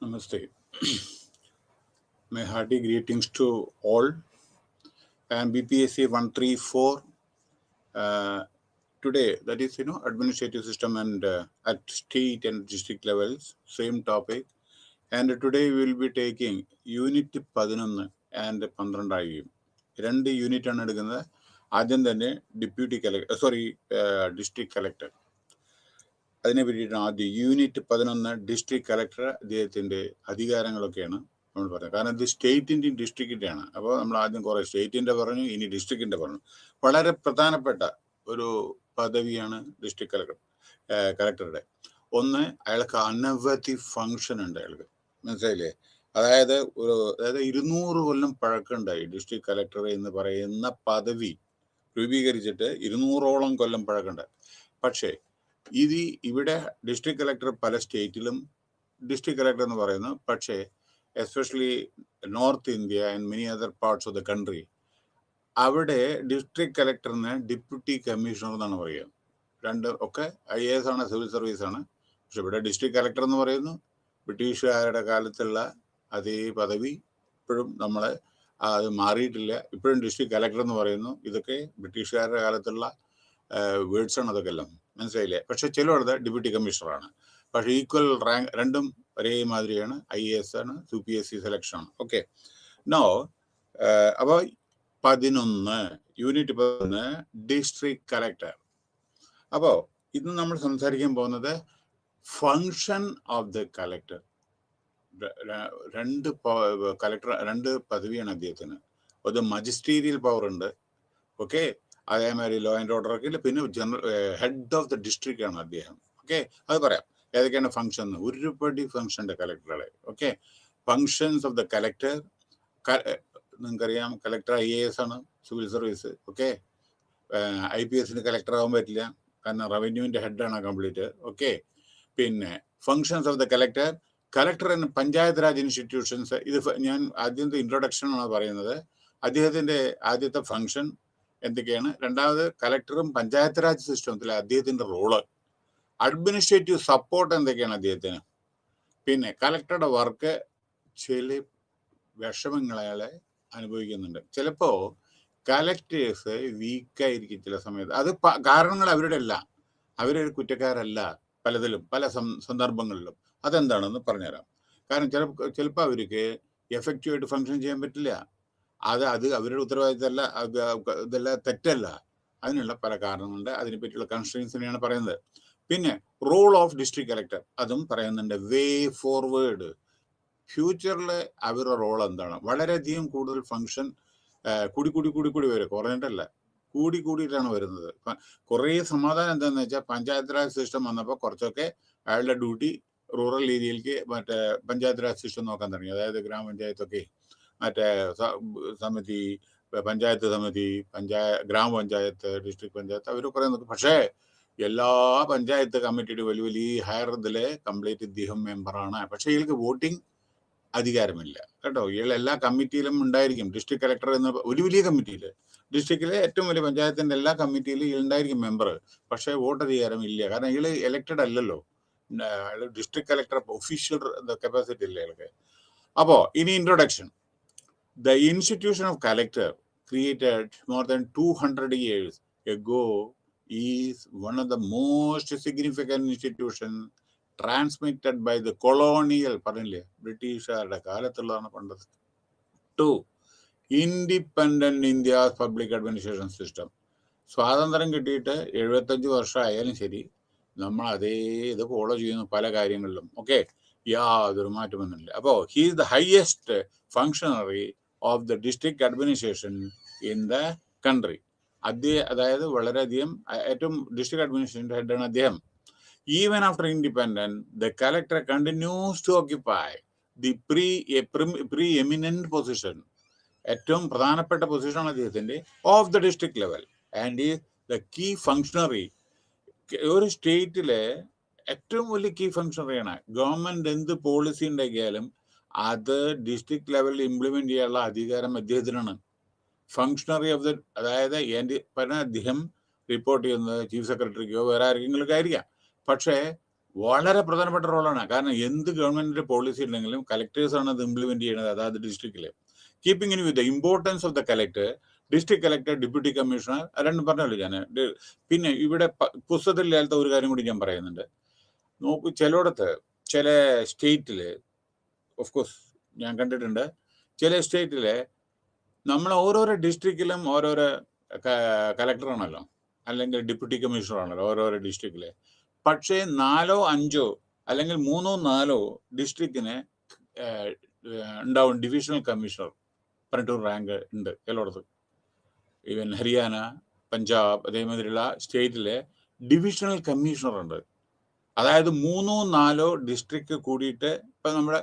Namaste. My hearty greetings to all. I am BPSC 134. Today, that is, administrative system and at state and district levels, same topic. And today we will be taking Unit 11 and 12. രണ്ട് unit ആണ് എടുക്കുന്നത്. ആദ്യം തന്നെ district collector. അതിനെ പറ്റിയിട്ടാണ് ആദ്യം unit 11 district collector അദ്ദേഹത്തിന്റെ അധികാരങ്ങളൊക്കെയാണ് നമ്മൾ പറയുന്നത്. കാരണം ഇത് സ്റ്റേറ്റിന്റെയും ഡിസ്ട്രിക്റ്റിന്റെയാണ്. അപ്പോൾ നമ്മൾ ആദ്യം കുറെ സ്റ്റേറ്റിന്റെ പറഞ്ഞു, ഇനി ഡിസ്ട്രിക്റ്റിന്റെ പറഞ്ഞു. വളരെ പ്രധാനപ്പെട്ട ഒരു പദവിയാണ് ഡിസ്ട്രിക്ട് കളക്ടറുടെ. ഒന്ന്, അയാൾക്ക് അനവധി ഫങ്ഷൻ ഉണ്ട് അയാൾക്ക്, മനസ്സിലായില്ലേ? അതായത് 200 കൊല്ലം പഴക്കമുണ്ടായി ഡിസ്ട്രിക്ട് കളക്ടർ എന്ന് പറയുന്ന പദവി രൂപീകരിച്ചിട്ട് 200ഓളം കൊല്ലം പഴക്കമുണ്ട്. പക്ഷേ ഇവിടെ ഡിസ്ട്രിക്ട് കളക്ടർ പല സ്റ്റേറ്റിലും ഡിസ്ട്രിക്ട് കളക്ടർ എന്ന് പറയുന്നു. പക്ഷേ especially north India and many other parts of the country, അവിടെ ഡിസ്ട്രിക്ട് കളക്ടറിന് ഡെപ്യൂട്ടി കമ്മീഷണർ എന്നാണ് പറയുക. രണ്ടും ഒക്കെ IAS ആണ്, സിവിൽ സർവീസ് ആണ്. പക്ഷെ ഇവിടെ ഡിസ്ട്രിക്ട് കളക്ടർ എന്ന് പറയുന്നു. ബ്രിട്ടീഷുകാരുടെ കാലത്തുള്ള അതേ പദവി ഇപ്പോഴും അത് മാറിയിട്ടില്ല. ഇപ്പോഴും ഡിസ്ട്രിക്ട് കളക്ടർ എന്ന് പറയുന്നു. ഇതൊക്കെ ബ്രിട്ടീഷുകാരുടെ കാലത്തുള്ള വേർഡ്സ് ആണ് അതൊക്കെ എല്ലാം, മനസ്സിലായില്ലേ? പക്ഷെ ചിലയിടത്ത് ഡെപ്യൂട്ടി കമ്മീഷണറാണ്. പക്ഷെ ഈക്വൽ റാങ്ക്, രണ്ടും ഒരേമാതിരിയാണ്. IAS ആണ്, UPSC സെലക്ഷൻ ആണ്. ഓക്കെ, നോ അപ്പോൾ 11 യൂണിറ്റ് 11 ഡിസ്ട്രിക്ട് കളക്ടർ. അപ്പോൾ ഇന്ന് നമ്മൾ സംസാരിക്കാൻ പോകുന്നത് ഫങ്ഷൻ ഓഫ് ദ കളക്ടർ. രണ്ട് പദവിയാണ് അദ്ദേഹത്തിന്. ഒരു മജിസ്ട്രീരിയൽ പവർ ഉണ്ട്, ഓക്കെ. അതേമാതിരി ലോ ആൻഡ് ഓർഡർ ഒക്കെ ഇല്ല. പിന്നെ ഹെഡ് ഓഫ് ദ ഡിസ്ട്രിക്റ്റ് ആണ് അദ്ദേഹം. ഓക്കെ, അത് പറയാം ഏതൊക്കെയാണ് ഫങ്ഷൻ. ഒരുപടി ഫങ്ഷൻ ഉണ്ട് കളക്ടറുടെ. Okay, functions of the collector. നിങ്ങൾക്കറിയാം, കളക്ടർ IAS ആണ്, സിവിൽ സർവീസ്. ഓക്കെ, IPSന് കളക്ടർ ആവാൻ പറ്റില്ല, കാരണം റവന്യൂവിന്റെ ഹെഡാണ് കംപ്ലീറ്റ്. ഓക്കെ, പിന്നെ functions of the collector. Collector and panchayat Raj institutions. ഇത് ഞാൻ ആദ്യത്തെ ഇൻട്രൊഡക്ഷൻ ആണ് പറയുന്നത്. അദ്ദേഹത്തിന്റെ ആദ്യത്തെ ഫങ്ഷൻ എന്തൊക്കെയാണ്. രണ്ടാമത്, കളക്ടറും പഞ്ചായത്ത് രാജ് സിസ്റ്റത്തിലെ അദ്ദേഹത്തിന്റെ റോള്. അഡ്മിനിസ്ട്രേറ്റീവ് സപ്പോർട്ട് എന്തൊക്കെയാണ് അദ്ദേഹത്തിന്. പിന്നെ കളക്ടറുടെ വർക്ക്, ചില വിഷമങ്ങളെ അനുഭവിക്കുന്നുണ്ട്. ചിലപ്പോ കളക്ടേഴ്സ് വീക്കായിരിക്കും ചില സമയത്ത്. അത് കാരണങ്ങൾ അവരുടെ അല്ല, അവരൊരു കുറ്റക്കാരല്ല പലതിലും, പല സന്ദർഭങ്ങളിലും. അതെന്താണെന്ന് പറഞ്ഞുതരാം. കാരണം ചിലപ്പോൾ അവർക്ക് എഫക്റ്റീവായിട്ട് ഫങ്ഷൻ ചെയ്യാൻ പറ്റില്ല. അത് അവരുടെ ഉത്തരവാദിത്തമല്ല, ഇതെല്ലാം തെറ്റല്ല. അതിനുള്ള പല കാരണങ്ങളുണ്ട്. അതിനെപ്പറ്റിയുള്ള കൺസ്ട്രെയിൻസിനെയാണ് പറയുന്നത്. പിന്നെ റോൾ ഓഫ് ഡിസ്ട്രിക്ട് കളക്ടർ, അതും പറയുന്നുണ്ട്. വേ ഫോർവേഡ്, ഫ്യൂച്ചറിൽ അവരുടെ റോൾ എന്താണ്. വളരെയധികം കൂടുതൽ ഫങ്ഷൻ കൂടി വരും, കുറഞ്ഞിട്ടല്ല, കൂടിയിട്ടാണ് വരുന്നത്. കുറേ സമാധാനം എന്താണെന്ന് വെച്ചാൽ, പഞ്ചായത്ത് രാജ് സിസ്റ്റം വന്നപ്പോൾ കുറച്ചൊക്കെ അയാളുടെ ഡ്യൂട്ടി റൂറൽ ഏരിയയിലേക്ക് പഞ്ചായത്ത് രാജ് സിസ്റ്റം നോക്കാൻ തുടങ്ങി. അതായത് ഗ്രാമപഞ്ചായത്തൊക്കെ, സമിതി, പഞ്ചായത്ത് സമിതി, ഗ്രാമപഞ്ചായത്ത്, ഡിസ്ട്രിക്ട് പഞ്ചായത്ത്, അവർ പറയുന്നത്. പക്ഷേ എല്ലാ പഞ്ചായത്ത് കമ്മിറ്റിയുടെ വലിയ ഹയർ ഇതില് കംപ്ലീറ്റ് ഇദ്ദേഹം മെമ്പറാണ്. പക്ഷെ ഇയാൾക്ക് വോട്ടിംഗ് അധികാരമില്ല കേട്ടോ. ഇയാൾ എല്ലാ കമ്മിറ്റിയിലും ഉണ്ടായിരിക്കും. ഡിസ്ട്രിക്ട് കളക്ടർ എന്ന വലിയ കമ്മിറ്റിയില്, ഡിസ്ട്രിക്റ്റിലെ ഏറ്റവും വലിയ പഞ്ചായത്തിന്റെ എല്ലാ കമ്മിറ്റിയിലും ഇയാൾ ഉണ്ടായിരിക്കും മെമ്പർ. പക്ഷെ വോട്ട് അധികാരം ഇല്ല, കാരണം ഇയാള് എലക്റ്റഡ് അല്ലല്ലോ. ഡിസ്ട്രിക്ട് കളക്ടർ ഒഫീഷ്യൽ കപ്പാസിറ്റി ഇല്ല ഇയാൾക്ക്. അപ്പോ ഇനി introduction. The institution of collector, created more than 200 years ago, is one of the most significant institutions transmitted by the colonial, ബ്രിട്ടീഷുകാരുടെ കാലത്തുള്ളതാണ് പണ്ടത്, to independent India's public administration system. സ്വാതന്ത്ര്യം കിട്ടിയിട്ട് 75 വർഷമായാലും ശരി, നമ്മൾ അതേ ഇത് ഫോളോ ചെയ്യുന്നു പല കാര്യങ്ങളിലും. ഓക്കെ, യാതൊരു മാറ്റമൊന്നുമില്ല. അപ്പോൾ he is the highest functionary of the district administration in the country. അതായത് വളരെയധികം ഏറ്റവും ഡിസ്ട്രിക്ട് അഡ്മിനിസ്ട്രേഷൻ്റെ ഹെഡാണ് അദ്ദേഹം. Even after independence, the collector continues to occupy the preeminent position. ഏറ്റവും പ്രധാനപ്പെട്ട പൊസിഷനാണ് അദ്ദേഹത്തിന്റെ of the district level and is the key functionary. ഒരു സ്റ്റേറ്റിലെ ഏറ്റവും വലിയ കീ ഫങ്ഷണറിയാണ്. ഗവൺമെന്റ് എന്ത് പോളിസി ഉണ്ടാക്കിയാലും അത് ഡിസ്ട്രിക്ട് ലെവലിൽ ഇംപ്ലിമെന്റ് ചെയ്യാനുള്ള അധികാരം അദ്ദേഹത്തിനാണ്. ഫങ്ഷണറി ഓഫ് ദ, അതായത് അദ്ദേഹം റിപ്പോർട്ട് ചെയ്യുന്നത് ചീഫ് സെക്രട്ടറിക്കോ വേറെ ആരെങ്കിലും ആയിരിക്കാം. പക്ഷേ വളരെ പ്രധാനപ്പെട്ട റോളാണ്. കാരണം എന്ത് ഗവൺമെന്റിന്റെ പോളിസി ഉണ്ടെങ്കിലും കളക്ടേഴ്സ് ആണ് അത് ഇംപ്ലിമെന്റ് ചെയ്യുന്നത് അതായത് ഡിസ്ട്രിക്റ്റിൽ. Keeping in with the importance of the collector, district collector, deputy commissioner, രണ്ടും പറഞ്ഞല്ലോ ഞാൻ. പിന്നെ ഇവിടെ പുസ്തകത്തിലില്ലാത്ത ഒരു കാര്യം കൂടി ഞാൻ പറയുന്നുണ്ട്. നോക്കൂ, ചിലയിടത്ത് ചില സ്റ്റേറ്റില് ഓഫ് കോഴ്സ് ഞാൻ കണ്ടിട്ടുണ്ട്, ചില സ്റ്റേറ്റില് നമ്മൾ ഓരോരോ ഡിസ്ട്രിക്റ്റിലും ഓരോരോ കളക്ടറാണല്ലോ അല്ലെങ്കിൽ ഡെപ്യൂട്ടി കമ്മീഷണർ ആണല്ലോ ഓരോരോ ഡിസ്ട്രിക്റ്റില്. പക്ഷേ 4 or 5 അല്ലെങ്കിൽ 3 or 4 ഡിസ്ട്രിക്റ്റിന് ഉണ്ടാവും ഡിവിഷണൽ കമ്മീഷണർ പറഞ്ഞിട്ടൊരു റാങ്ക് ഉണ്ട് ചിലയിടത്ത്. ഈവൻ ഹരിയാന, പഞ്ചാബ് അതേമാതിരിയുള്ള സ്റ്റേറ്റിലെ ഡിവിഷണൽ കമ്മീഷണർ ഉണ്ട്. അതായത് 3 or 4 ഡിസ്ട്രിക്ട് കൂടിയിട്ട് ഇപ്പൊ നമ്മുടെ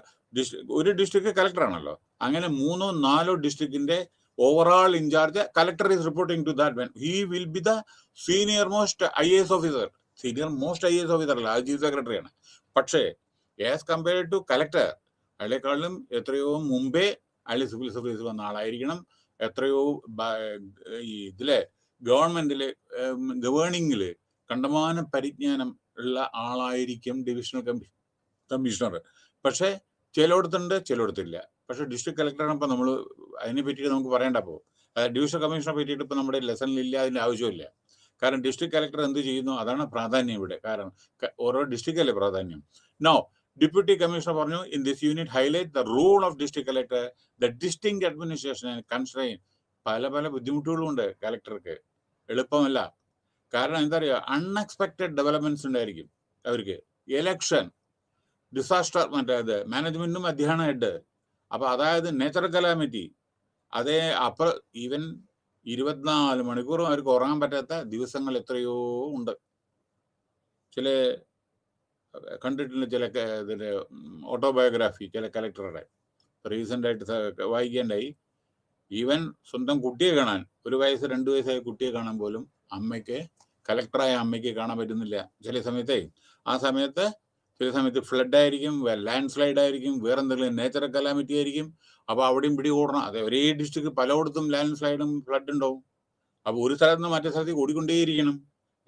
ഒരു ഡിസ്ട്രിക്ട് കളക്ടറാണല്ലോ, അങ്ങനെ 3 or 4 ഡിസ്ട്രിക്റ്റിന്റെ overall incharge collector is reporting to that man. He will be the senior most IAS officer. Senior most IAS officer അല്ല, അത് ചീഫ് സെക്രട്ടറിയാണ്. പക്ഷേ ആസ് കമ്പയർഡ് ടു കളക്ടർ, അയാളെക്കാളും എത്രയോ മുമ്പേ അയാൾ സിവിൽ സർവീസ് വന്ന ആളായിരിക്കണം. എത്രയോ ഇതിലെ ഗവൺമെന്റില് ഗവേണിങ്ങില് കണ്ടമാനം പരിജ്ഞാനം ഉള്ള ആളായിരിക്കും ഡിവിഷണൽ കമ്മീഷണർ. പക്ഷേ ചിലയിടത്തുണ്ട് ചിലയിടത്തില്ല. പക്ഷെ ഡിസ്ട്രിക്ട് കളക്ടറാണ് ഇപ്പൊ നമ്മൾ അതിനെ പറ്റിയിട്ട് നമുക്ക് പറയേണ്ട. അപ്പോൾ ഡിവിഷണൽ കമ്മീഷണറെ പറ്റിയിട്ട് ഇപ്പൊ നമ്മുടെ ലെസണിലില്ല, അതിന്റെ ആവശ്യമില്ല. കാരണം ഡിസ്ട്രിക്ട് കളക്ടർ എന്ത് ചെയ്യുന്നു അതാണ് പ്രാധാന്യം ഇവിടെ. കാരണം ഓരോ ഡിസ്ട്രിക്റ്റ് അല്ലേ പ്രാധാന്യം. നോ, ഡെപ്യൂട്ടി കമ്മീഷണർ പറഞ്ഞു, in this unit highlight the role of district collector, the distinct administration and constrain. പല ബുദ്ധിമുട്ടുകളും ഉണ്ട് കളക്ടർക്ക്, എളുപ്പമല്ല. കാരണം എന്താ പറയുക, അൺഎക്സ്പെക്റ്റഡ് ഡെവലപ്മെന്റ്സ് ഉണ്ടായിരിക്കും അവർക്ക്. എലക്ഷൻ, ഡിസാസ്റ്റർ, മറ്റേത് മാനേജ്മെന്റും അദ്ദേഹമാണ് ഹെഡ്. അപ്പൊ അതായത് നേച്ചറൽ കലാമിറ്റി, അതേ അപ്പൊ ഈവൻ 24 മണിക്കൂറും അവർക്ക് ഉറങ്ങാൻ പറ്റാത്ത ദിവസങ്ങൾ എത്രയോ ഉണ്ട്. ചില കണ്ടിട്ടുണ്ട്, ചില ഇതിന്റെ ഓട്ടോബയോഗ്രാഫി ചില കളക്ടറുടെ റീസെന്റ് ആയിട്ട് വായിക്കേണ്ടായി. ഈവൻ സ്വന്തം കുട്ടിയെ കാണാൻ, 1 വയസ്സ് 2 വയസ്സായ കുട്ടിയെ കാണാൻ പോലും അമ്മയ്ക്ക്, കളക്ടറായ അമ്മയ്ക്ക് കാണാൻ പറ്റുന്നില്ല ചില സമയത്തെ. ആ സമയത്ത് ചില സമയത്ത് ഫ്ലഡ് ആയിരിക്കും, ലാൻഡ് സ്ലൈഡ് ആയിരിക്കും, വേറെ എന്തെങ്കിലും നേച്ചറൽ കലാമിറ്റി ആയിരിക്കും. അപ്പൊ അവിടെയും പിടി ഓടണം. അതെ, ഒരേ ഡിസ്ട്രിക്ട് പലയിടത്തും ലാൻഡ് സ്ലൈഡും ഫ്ലഡ് ഉണ്ടാവും. അപ്പൊ ഒരു സ്ഥലത്ത് നിന്ന് മറ്റേ സ്ഥലത്തേക്ക് ഓടിക്കൊണ്ടേയിരിക്കണം,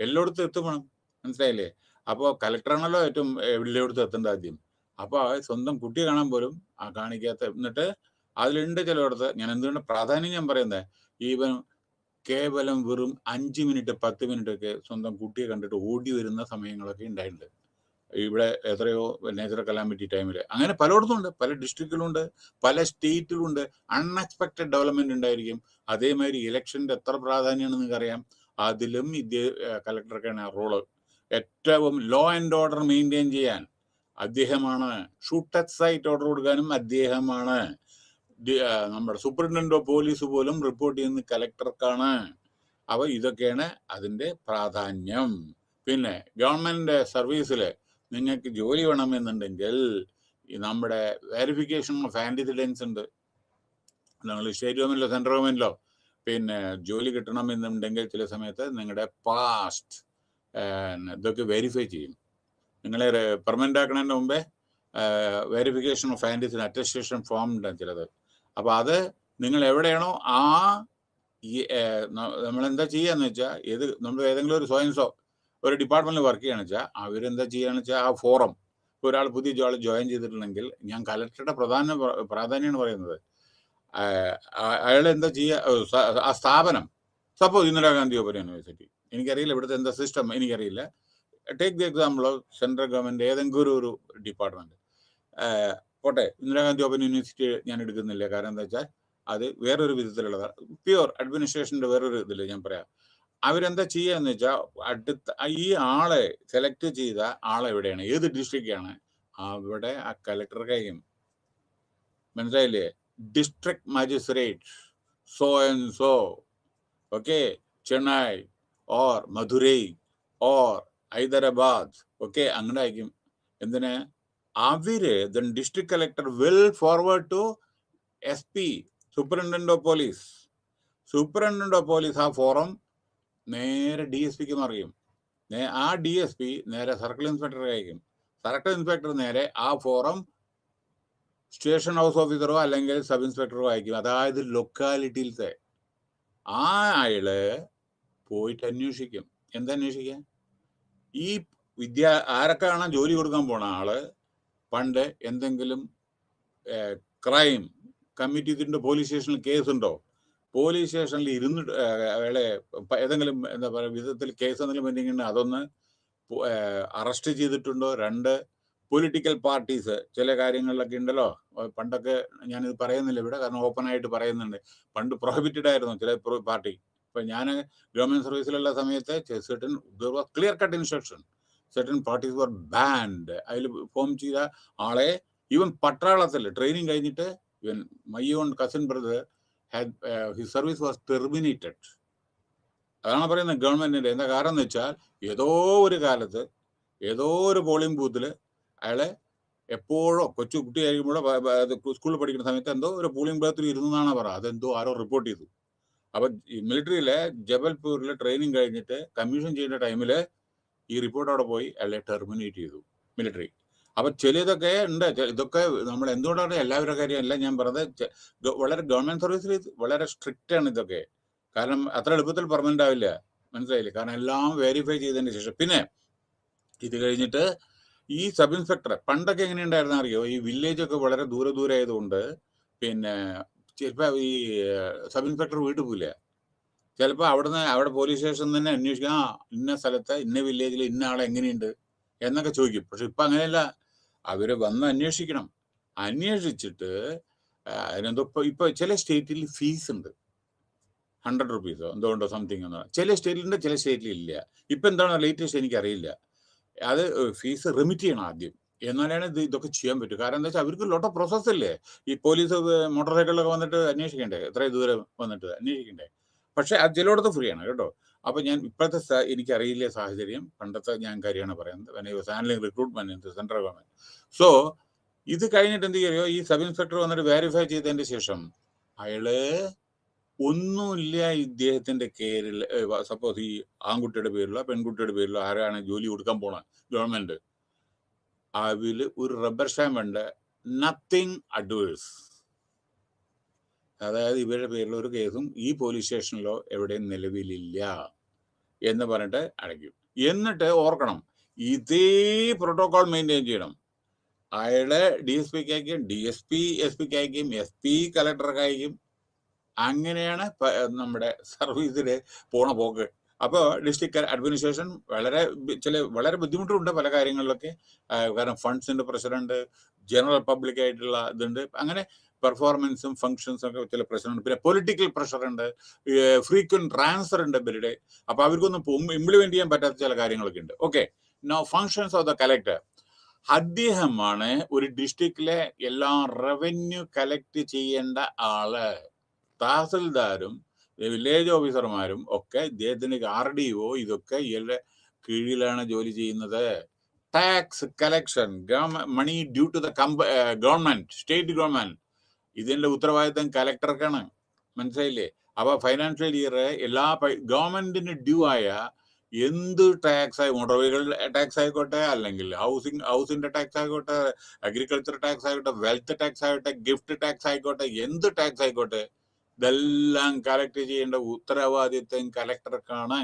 എല്ലായിടത്തും എത്തണം. മനസ്സിലായില്ലേ? അപ്പോൾ കളക്ടറാണല്ലോ ഏറ്റവും എല്ലായിടത്തും എത്തേണ്ട ആദ്യം. അപ്പൊ സ്വന്തം കുട്ടിയെ കാണാൻ പോലും കാണിക്കാത്ത. എന്നിട്ട് അതിലുണ്ട് ചിലയിടത്ത്, ഞാൻ എന്തുകൊണ്ട് പ്രാധാന്യം ഞാൻ പറയുന്നത്, ഈവൻ കേവലം വെറും 5 മിനിറ്റ് 10 മിനിറ്റ് ഒക്കെ സ്വന്തം കുട്ടിയെ കണ്ടിട്ട് ഓടി വരുന്ന സമയങ്ങളൊക്കെ ഉണ്ടായിട്ടുണ്ട്. ഇവിടെ എത്രയോ നേച്ചറൽ കലാമിറ്റി ടൈമിൽ. അങ്ങനെ പലയിടത്തും ഉണ്ട്, പല ഡിസ്ട്രിക്റ്റിലുണ്ട്, പല സ്റ്റേറ്റിലുണ്ട്. അൺഎക്സ്പെക്റ്റഡ് ഡെവലപ്മെന്റ് ഉണ്ടായിരിക്കും. അതേമാതിരി ഇലക്ഷന്റെ എത്ര പ്രാധാന്യമാണെന്ന് നിങ്ങൾക്കറിയാം. അതിലും കളക്ടർക്കാണ് റോള്. ഏറ്റവും ലോ ആൻഡ് ഓർഡർ മെയിൻറ്റെയിൻ ചെയ്യാൻ അദ്ദേഹമാണ്. ഷൂട്ട് അറ്റ് സൈറ്റ് ഓർഡർ കൊടുക്കാനും അദ്ദേഹമാണ്. നമ്മുടെ സൂപ്രണ്ടന്റ് ഓഫ് പോലീസ് പോലും റിപ്പോർട്ട് ചെയ്യുന്ന കളക്ടർക്കാണ്. അപ്പൊ ഇതൊക്കെയാണ് അതിന്റെ പ്രാധാന്യം. പിന്നെ ഗവൺമെന്റ് സർവീസില് നിങ്ങൾക്ക് ജോലി വേണമെന്നുണ്ടെങ്കിൽ നമ്മുടെ വെരിഫിക്കേഷൻ ഓഫ് ആന്റിസിഡൻസ് ഉണ്ട്. നിങ്ങൾ സ്റ്റേറ്റ് ഗവൺമെന്റിലോ സെൻട്രൽ ഗവൺമെന്റിലോ പിന്നെ ജോലി കിട്ടണമെന്നുണ്ടെങ്കിൽ ചില സമയത്ത് നിങ്ങളുടെ പാസ്റ്റ് ഇതൊക്കെ വെരിഫൈ ചെയ്യും. നിങ്ങളെ പെർമനന്റ് ആക്കുന്നതിന് മുമ്പേ വെരിഫിക്കേഷൻ ഓഫ് ആന്റിസിഡൻ അറ്റസ്റ്റേഷൻ ഫോം ഉണ്ട് ചിലത്. അപ്പൊ അത് നിങ്ങൾ എവിടെയാണോ നമ്മളെന്താ ചെയ്യാന്ന് വെച്ചാൽ, നമ്മൾ ഏതെങ്കിലും ഒരു സ്വയം ഒരു ഡിപ്പാർട്ട്മെന്റിൽ വർക്ക് ചെയ്യാന്ന് വെച്ചാൽ അവരെന്താ ചെയ്യാന്ന് വെച്ചാൽ ആ ഫോറം, ഒരാൾ പുതിയ ആൾ ജോയിൻ ചെയ്തിട്ടുണ്ടെങ്കിൽ, ഞാൻ കളക്ടറുടെ പ്രാധാന്യമാണ് പറയുന്നത്. അയാൾ എന്താ ചെയ്യുക, ആ സ്ഥാപനം, സപ്പോസ് ഇന്ദിരാഗാന്ധി ഓപ്പൺ യൂണിവേഴ്സിറ്റി, എനിക്കറിയില്ല ഇവിടുത്തെ എന്താ സിസ്റ്റം എനിക്കറിയില്ല. Take the example of central government ഏതെങ്കിലും ഒരു ഡിപ്പാർട്ട്മെന്റ് പോട്ടെ, ഇന്ദിരാഗാന്ധി ഓപ്പൺ യൂണിവേഴ്സിറ്റി ഞാൻ എടുക്കുന്നില്ല. കാരണം എന്താ വെച്ചാൽ അത് വേറൊരു വിധത്തിലുള്ളതാണ്, പ്യുവർ അഡ്മിനിസ്ട്രേഷന്റെ വേറൊരു ഇതിൽ ഞാൻ പറയാം. അവരെന്താ ചെയ്യാന്ന് വെച്ചാൽ ഈ ആളെ സെലക്ട് ചെയ്ത ആളെവിടെയാണ്, ഏത് ഡിസ്ട്രിക്റ്റാണ്, അവിടെ ആ കളക്ടർ കഴിയും. മനസ്സിലായില്ലേ? District magistrate so and so, okay, Chennai or Madurai or Hyderabad, okay, അങ്ങനെ ആയിരിക്കും. എന്തിന്? അവര് district collector will forward to SP, superintendent of police. Superintendent of police ആ ഫോറം നേരെ DSPക്ക് മറിയും. ആ DSP നേരെ സർക്കിൾ ഇൻസ്പെക്ടറെ അയക്കും. സർക്കിൾ ഇൻസ്പെക്ടർ നേരെ ആ ഫോറം സ്റ്റേഷൻ ഹൗസ് ഓഫീസറോ അല്ലെങ്കിൽ സബ് ഇൻസ്പെക്ടറോ അയക്കും. അതായത് ലൊക്കാലിറ്റിയിലത്തെ ആ അയാള് പോയിട്ട് അന്വേഷിക്കും. എന്താ അന്വേഷിക്കാൻ? ഈ ആരൊക്കെയാണ് ജോലി കൊടുക്കാൻ പോണ ആള് പണ്ട് എന്തെങ്കിലും ക്രൈം കമ്മിറ്റ് ചെയ്തിട്ടുണ്ടോ, പോലീസ് സ്റ്റേഷനിൽ കേസുണ്ടോ, പോലീസ് സ്റ്റേഷനിൽ ഇരുന്നിട്ട് അയാളെ ഏതെങ്കിലും എന്താ പറയുക വിധത്തിൽ കേസ് എന്തെങ്കിലും പെൻഡിങ് അതൊന്ന് അറസ്റ്റ് ചെയ്തിട്ടുണ്ടോ. 2, പൊളിറ്റിക്കൽ പാർട്ടീസ് ചില കാര്യങ്ങളിലൊക്കെ ഉണ്ടല്ലോ. പണ്ടൊക്കെ ഞാനിത് പറയുന്നില്ല ഇവിടെ, കാരണം ഓപ്പൺ ആയിട്ട് പറയുന്നുണ്ട്. പണ്ട് പ്രൊഹിബിറ്റഡ് ആയിരുന്നു ചില പാർട്ടി. ഇപ്പൊ ഞാൻ ഗവൺമെന്റ് സർവീസിലുള്ള സമയത്ത് clear cut instruction, certain parties were banned. അതിൽ ഫോം ചെയ്ത ആളെ ഈവൻ പട്ടാളത്തിൽ ട്രെയിനിങ് കഴിഞ്ഞിട്ട് even my own cousin brother his service was terminated. അതാണ് പറയുന്നത് ഗവൺമെന്റിന്റെ. എന്താ കാരണം എന്ന് വെച്ചാൽ ഏതോ ഒരു കാലത്ത് ഏതോ ഒരു പോളിംഗ് ബൂത്തിൽ അയാളെ എപ്പോഴോ കൊച്ചു കുട്ടിയായിരിക്കുമ്പോഴോ സ്കൂളിൽ പഠിക്കുന്ന സമയത്ത് എന്തോ ഒരു പോളിംഗ് ബൂത്തിൽ ഇരുന്നാണ് പറ, അതെന്തോ ആരോ റിപ്പോർട്ട് ചെയ്തു. അപ്പൊ മിലിറ്ററിയിലെ ജബൽപൂരിലെ ട്രെയിനിങ് കഴിഞ്ഞിട്ട് കമ്മീഷൻ ചെയ്യുന്ന ടൈമില് ഈ റിപ്പോർട്ട് അവിടെ പോയി അയാളെ ടെർമിനേറ്റ് ചെയ്തു മിലിറ്ററി. അപ്പൊ ചിലതൊക്കെ ഉണ്ട്. ഇതൊക്കെ നമ്മൾ എന്തുകൊണ്ടാണ് എല്ലാവരുടെ കാര്യം അല്ല ഞാൻ പറഞ്ഞത്. വളരെ ഗവൺമെന്റ് സർവീസിൽ വളരെ സ്ട്രിക്റ്റ് ആണ് ഇതൊക്കെ. കാരണം അത്ര എളുപ്പത്തിൽ പെർമനന്റ് ആവില്ല, മനസ്സിലായില്ലേ? കാരണം എല്ലാം വെരിഫൈ ചെയ്തതിന് ശേഷം. പിന്നെ ഇത് കഴിഞ്ഞിട്ട് ഈ സബ് ഇൻസ്പെക്ടർ പണ്ടൊക്കെ എങ്ങനെയുണ്ടായിരുന്ന അറിയോ, ഈ വില്ലേജ് ഒക്കെ വളരെ ദൂരെ ആയതുകൊണ്ട് പിന്നെ ചിലപ്പോ ഈ സബ് ഇൻസ്പെക്ടർ വീട്ടിൽ പോയില്ല. ചിലപ്പോൾ അവിടെ പോലീസ് സ്റ്റേഷനിൽ തന്നെ അന്വേഷിക്കാം, ഇന്ന സ്ഥലത്ത് ഇന്ന വില്ലേജിൽ ഇന്ന ആളെ എങ്ങനെയുണ്ട് എന്നൊക്കെ ചോദിക്കും. പക്ഷെ ഇപ്പൊ അങ്ങനെയല്ല, അവര് വന്ന് അന്വേഷിക്കണം. അന്വേഷിച്ചിട്ട് അതിനെന്തോ ഇപ്പൊ ചില സ്റ്റേറ്റിൽ ഫീസ് ഉണ്ട്, 100 rupees എന്തുകൊണ്ടോ സംതിങ് എന്ന്. ചില സ്റ്റേറ്റിലുണ്ട്, ചില സ്റ്റേറ്റിൽ ഇല്ല. ഇപ്പൊ എന്താണ് ലേറ്റസ്റ്റ് എനിക്കറിയില്ല. അത് ഫീസ് റെമിറ്റ് ചെയ്യണം ആദ്യം, എന്നാലാണ് ഇതൊക്കെ ചെയ്യാൻ പറ്റും. കാരണം എന്താ വെച്ചാൽ അവർക്ക് ലോട്ട് ഓഫ് പ്രോസസ് ഇല്ലേ. ഈ പോലീസ് മോട്ടോർ സൈക്കിളിലൊക്കെ വന്നിട്ട് അന്വേഷിക്കണ്ടേ, എത്രയും ദൂരം വന്നിട്ട് അന്വേഷിക്കണ്ടേ. പക്ഷെ അത് ചിലയിടത്ത് ഫ്രീ ആണ് കേട്ടോ. അപ്പൊ ഞാൻ ഇപ്പോഴത്തെ എനിക്കറിയില്ല സാഹചര്യം, പണ്ടത്തെ ഞാൻ കാര്യമാണ് പറയുന്നത്. Handling recruitment in central government. So ഇത് കഴിഞ്ഞിട്ട് എന്ത് ചെയ്യോ, ഈ സബ് ഇൻസ്പെക്ടർ വന്നിട്ട് വെരിഫൈ ചെയ്തതിന്റെ ശേഷം അയാള് ഒന്നുമില്ല ഇദ്ദേഹത്തിന്റെ പേരിൽ, സപ്പോസ് ഈ ആൺകുട്ടിയുടെ പേരിലോ പെൺകുട്ടിയുടെ പേരിലോ ആരാണ് ജോലി കൊടുക്കാൻ പോണ ഗവൺമെന്റ്, അതിൽ ഒരു റബ്ബർ സ്റ്റാമ്പ് ഉണ്ട്, നത്തിങ് അഡ്വേഴ്സ്. അതായത് ഇവരുടെ പേരിൽ ഒരു കേസും ഈ പോലീസ് സ്റ്റേഷനിലോ എവിടെയും നിലവിലില്ല എന്ന് പറഞ്ഞിട്ട് അടയ്ക്കും. എന്നിട്ട് ഓർക്കണം, ഇതേ പ്രോട്ടോകോൾ മെയിൻറ്റെയിൻ ചെയ്യണം. അയാളെ DSPക്ക് അയക്കും, DSP SP അയക്കും, SP കളക്ടർക്ക് അയക്കും. അങ്ങനെയാണ് നമ്മുടെ സർവീസിൽ പോണ പോക്ക്. അപ്പോൾ ഡിസ്ട്രിക്ട് അഡ്മിനിസ്ട്രേഷൻ വളരെ ബുദ്ധിമുട്ടുണ്ട് പല കാര്യങ്ങളിലൊക്കെ. കാരണം ഫണ്ട്സിന്റെ പ്രഷറുണ്ട്, ജനറൽ പബ്ലിക് ആയിട്ടുള്ള ഇതുണ്ട്, അങ്ങനെ പെർഫോമൻസും ഫങ്ഷൻസും ഒക്കെ ചില പ്രശ്നമുണ്ട്. പിന്നെ പൊളിറ്റിക്കൽ പ്രഷറുണ്ട്, ഫ്രീക്വന്റ് ട്രാൻസ്ഫർ ഉണ്ട് ഇവരുടെ. അപ്പൊ അവർക്കൊന്നും ഇംപ്ലിമെന്റ് ചെയ്യാൻ പറ്റാത്ത ചില കാര്യങ്ങളൊക്കെ ഉണ്ട്. Okay, no functions of the collector. അദ്ദേഹമാണ് ഒരു ഡിസ്ട്രിക്റ്റിലെ എല്ലാ റവന്യൂ കളക്ട് ചെയ്യേണ്ട ആള്. തഹസിൽദാരും വില്ലേജ് ഓഫീസർമാരും ഒക്കെ ഇദ്ദേഹത്തിന് RDO ഇതൊക്കെ ഇയാളുടെ കീഴിലാണ് ജോലി ചെയ്യുന്നത്. Tax collection, money due to the government, state government, ഇതിന്റെ ഉത്തരവാദിത്തം കലക്ടർക്കാണ്, മനസ്സിലായില്ലേ? അപ്പൊ ഫൈനാൻഷ്യൽ ഇയർ എല്ലാ ഗവൺമെന്റിന് ഡ്യൂ ആയ എന്ത് ടാക്സ് ആയി, മോട്ടോർ വെഹിക്കിൾ ടാക്സ് ആയിക്കോട്ടെ, അല്ലെങ്കിൽ ഹൗസിന്റെ ടാക്സ് ആയിക്കോട്ടെ, അഗ്രികൾച്ചർ ടാക്സ് ആയിക്കോട്ടെ, വെൽത്ത് ടാക്സ് ആയിക്കോട്ടെ, ഗിഫ്റ്റ് ടാക്സ് ആയിക്കോട്ടെ, എന്ത് ടാക്സ് ആയിക്കോട്ടെ, ഇതെല്ലാം കളക്ട് ചെയ്യേണ്ട ഉത്തരവാദിത്വം കലക്ടർക്കാണ്.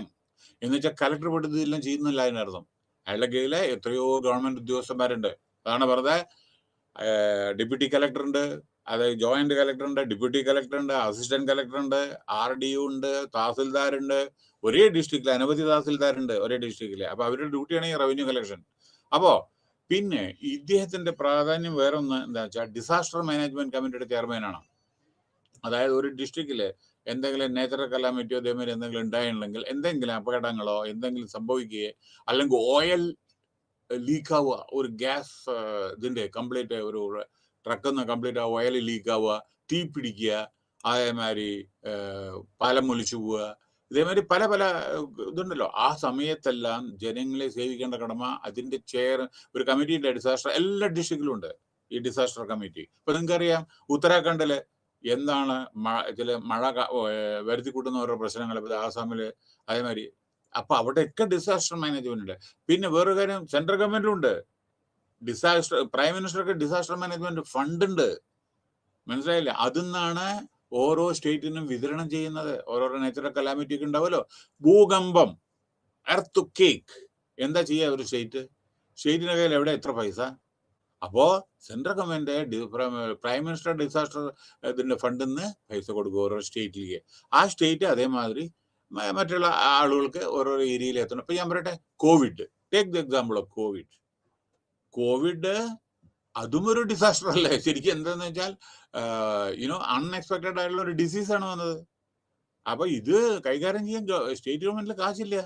എന്ന് വെച്ചാൽ കലക്ടർ പെടുത്തി ഇതെല്ലാം ചെയ്യുന്നില്ല അതിനർത്ഥം. അയാളുടെ കീഴിലെ എത്രയോ ഗവൺമെന്റ് ഉദ്യോഗസ്ഥന്മാരുണ്ട്. അതാണ് പറഞ്ഞത്, ഡെപ്യൂട്ടി കളക്ടർ ഉണ്ട്, അതായത് ജോയിന്റ് കളക്ടർ ഉണ്ട്, ഡെപ്യൂട്ടി കളക്ടർ ഉണ്ട്, അസിസ്റ്റന്റ് കളക്ടർ ഉണ്ട്, RDO ഉണ്ട്, തഹസിൽദാരുണ്ട്. ഒരേ ഡിസ്ട്രിക്റ്റിൽ അനവധി തഹസിൽദാരുണ്ട് ഒരേ ഡിസ്ട്രിക്റ്റില്. അപ്പൊ അവരുടെ ഡ്യൂട്ടിയാണ് ഈ റവന്യൂ കളക്ഷൻ. അപ്പോ പിന്നെ ഇദ്ദേഹത്തിന്റെ പ്രാധാന്യം വേറെ ഒന്ന് എന്താ വെച്ചാൽ ഡിസാസ്റ്റർ മാനേജ്മെന്റ് കമ്മിറ്റിയുടെ ചെയർമാനാണ്. അതായത് ഒരു ഡിസ്ട്രിക്റ്റില് എന്തെങ്കിലും നാച്ചുറൽ കലാമിറ്റിയോ അതേമാതിരി എന്തെങ്കിലും ഉണ്ടായിട്ടുണ്ടെങ്കിൽ, എന്തെങ്കിലും അപകടങ്ങളോ എന്തെങ്കിലും സംഭവിക്കുകയോ, അല്ലെങ്കിൽ ഓയിൽ ലീക്ക് ആവുക, ഒരു ഗ്യാസ് ഇതിന്റെ കംപ്ലീറ്റ് ഒരു ട്രക്കിൽ നിന്ന് കംപ്ലീറ്റ് ആ ഓയിൽ ലീക്ക് ആവുക, തീ പിടിക്കുക, അതേമാതിരി പാലം ഒലിച്ചു പോവുക, ഇതേമാതിരി പല ഇതുണ്ടല്ലോ. ആ സമയത്തെല്ലാം ജനങ്ങളെ സേവിക്കേണ്ട കടമ അതിന്റെ ഒരു കമ്മിറ്റിയുടെ ഡിസാസ്റ്റർ എല്ലാ ഡിസ്ട്രിക്റ്റിലും ഉണ്ട് ഈ ഡിസാസ്റ്റർ കമ്മിറ്റി. ഇപ്പൊ നിങ്ങൾക്കറിയാം ഉത്തരാഖണ്ഡില് എന്താണ് ചില മഴ വരുത്തി കൂട്ടുന്ന ഓരോ പ്രശ്നങ്ങൾ, ആസാമില് അതേമാതിരി. അപ്പൊ അവിടെയൊക്കെ ഡിസാസ്റ്റർ മാനേജ്മെന്റ് ഉണ്ട്. പിന്നെ വേറൊരു കാര്യം, സെൻട്രൽ ഗവൺമെന്റിലും ഉണ്ട് ഡിസാസ്റ്റർ, പ്രൈം മിനിസ്റ്റർക്ക് ഡിസാസ്റ്റർ മാനേജ്മെന്റ് ഫണ്ട് ഉണ്ട്, മനസ്സിലായില്ലേ? അതിന്നാണ് ഓരോ സ്റ്റേറ്റിനും വിതരണം ചെയ്യുന്നത്. ഓരോരോ നാച്ചുറൽ കലാമിറ്റി ഒക്കെ ഉണ്ടാവുമല്ലോ, ഭൂകമ്പം, എർത്ത് കേക്ക്, എന്താ ചെയ്യുക ഒരു സ്റ്റേറ്റിന്റെ കയ്യിൽ എവിടെ എത്ര പൈസ? അപ്പോ central government prime minister disaster ഇതിന്റെ ഫണ്ടിൽ നിന്ന് പൈസ കൊടുക്കും ഓരോ സ്റ്റേറ്റിലേക്ക്. ആ സ്റ്റേറ്റ് അതേമാതിരി മറ്റുള്ള ആളുകൾക്ക് ഓരോ ഏരിയയിൽ എത്തണം. ഇപ്പൊ ഞാൻ പറയട്ടെ, Covid, take the example of Covid അതും ഒരു ഡിസാസ്റ്റർ അല്ലേ ശരിക്കും? എന്താന്ന് വെച്ചാൽ അൺഎക്സ്പെക്ടഡ് ആയിട്ടുള്ള ഒരു ഡിസീസാണ് വന്നത്. അപ്പൊ ഇത് കൈകാര്യം ചെയ്യാൻ സ്റ്റേറ്റ് ഗവൺമെന്റിൽ കാശില്ല.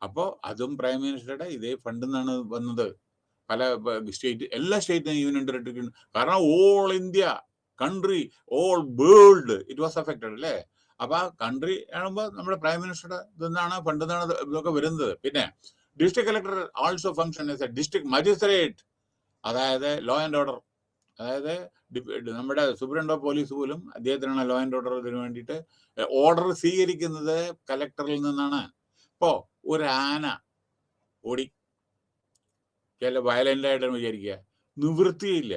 അപ്പോ അതും പ്രൈം മിനിസ്റ്ററുടെ ഇതേ ഫണ്ടിൽ നിന്നാണ് വന്നത്. പല എല്ലാ സ്റ്റേറ്റിനും യൂണിയൻ ടെറിട്ടറി, കാരണം all India country all world it was affected അല്ലേ? അപ്പൊ ആ കൺട്രി ആകുമ്പോൾ നമ്മുടെ പ്രൈം മിനിസ്റ്ററുടെ ഇതെന്നാണ് ഫണ്ട് നിന്നാണ് ഇതൊക്കെ വരുന്നത്. പിന്നെ district collector also function as A district magistrate, അതായത് ലോ ആൻഡ് ഓർഡർ, അതായത് നമ്മുടെ സൂപ്രണ്ട് ഓഫ് പോലീസ് പോലും അദ്ദേഹത്തിനാണ് ലോ ആൻഡ് ഓർഡർ ഇതിനു വേണ്ടിയിട്ട് ഓർഡർ സ്വീകരിക്കുന്നത് കലക്ടറിൽ നിന്നാണ്. ഇപ്പോ ഒരു ആന ഓടി ചില വയലന്റ് ആയിട്ടാണ് വിചാരിക്കുക, നിവൃത്തിയില്ല,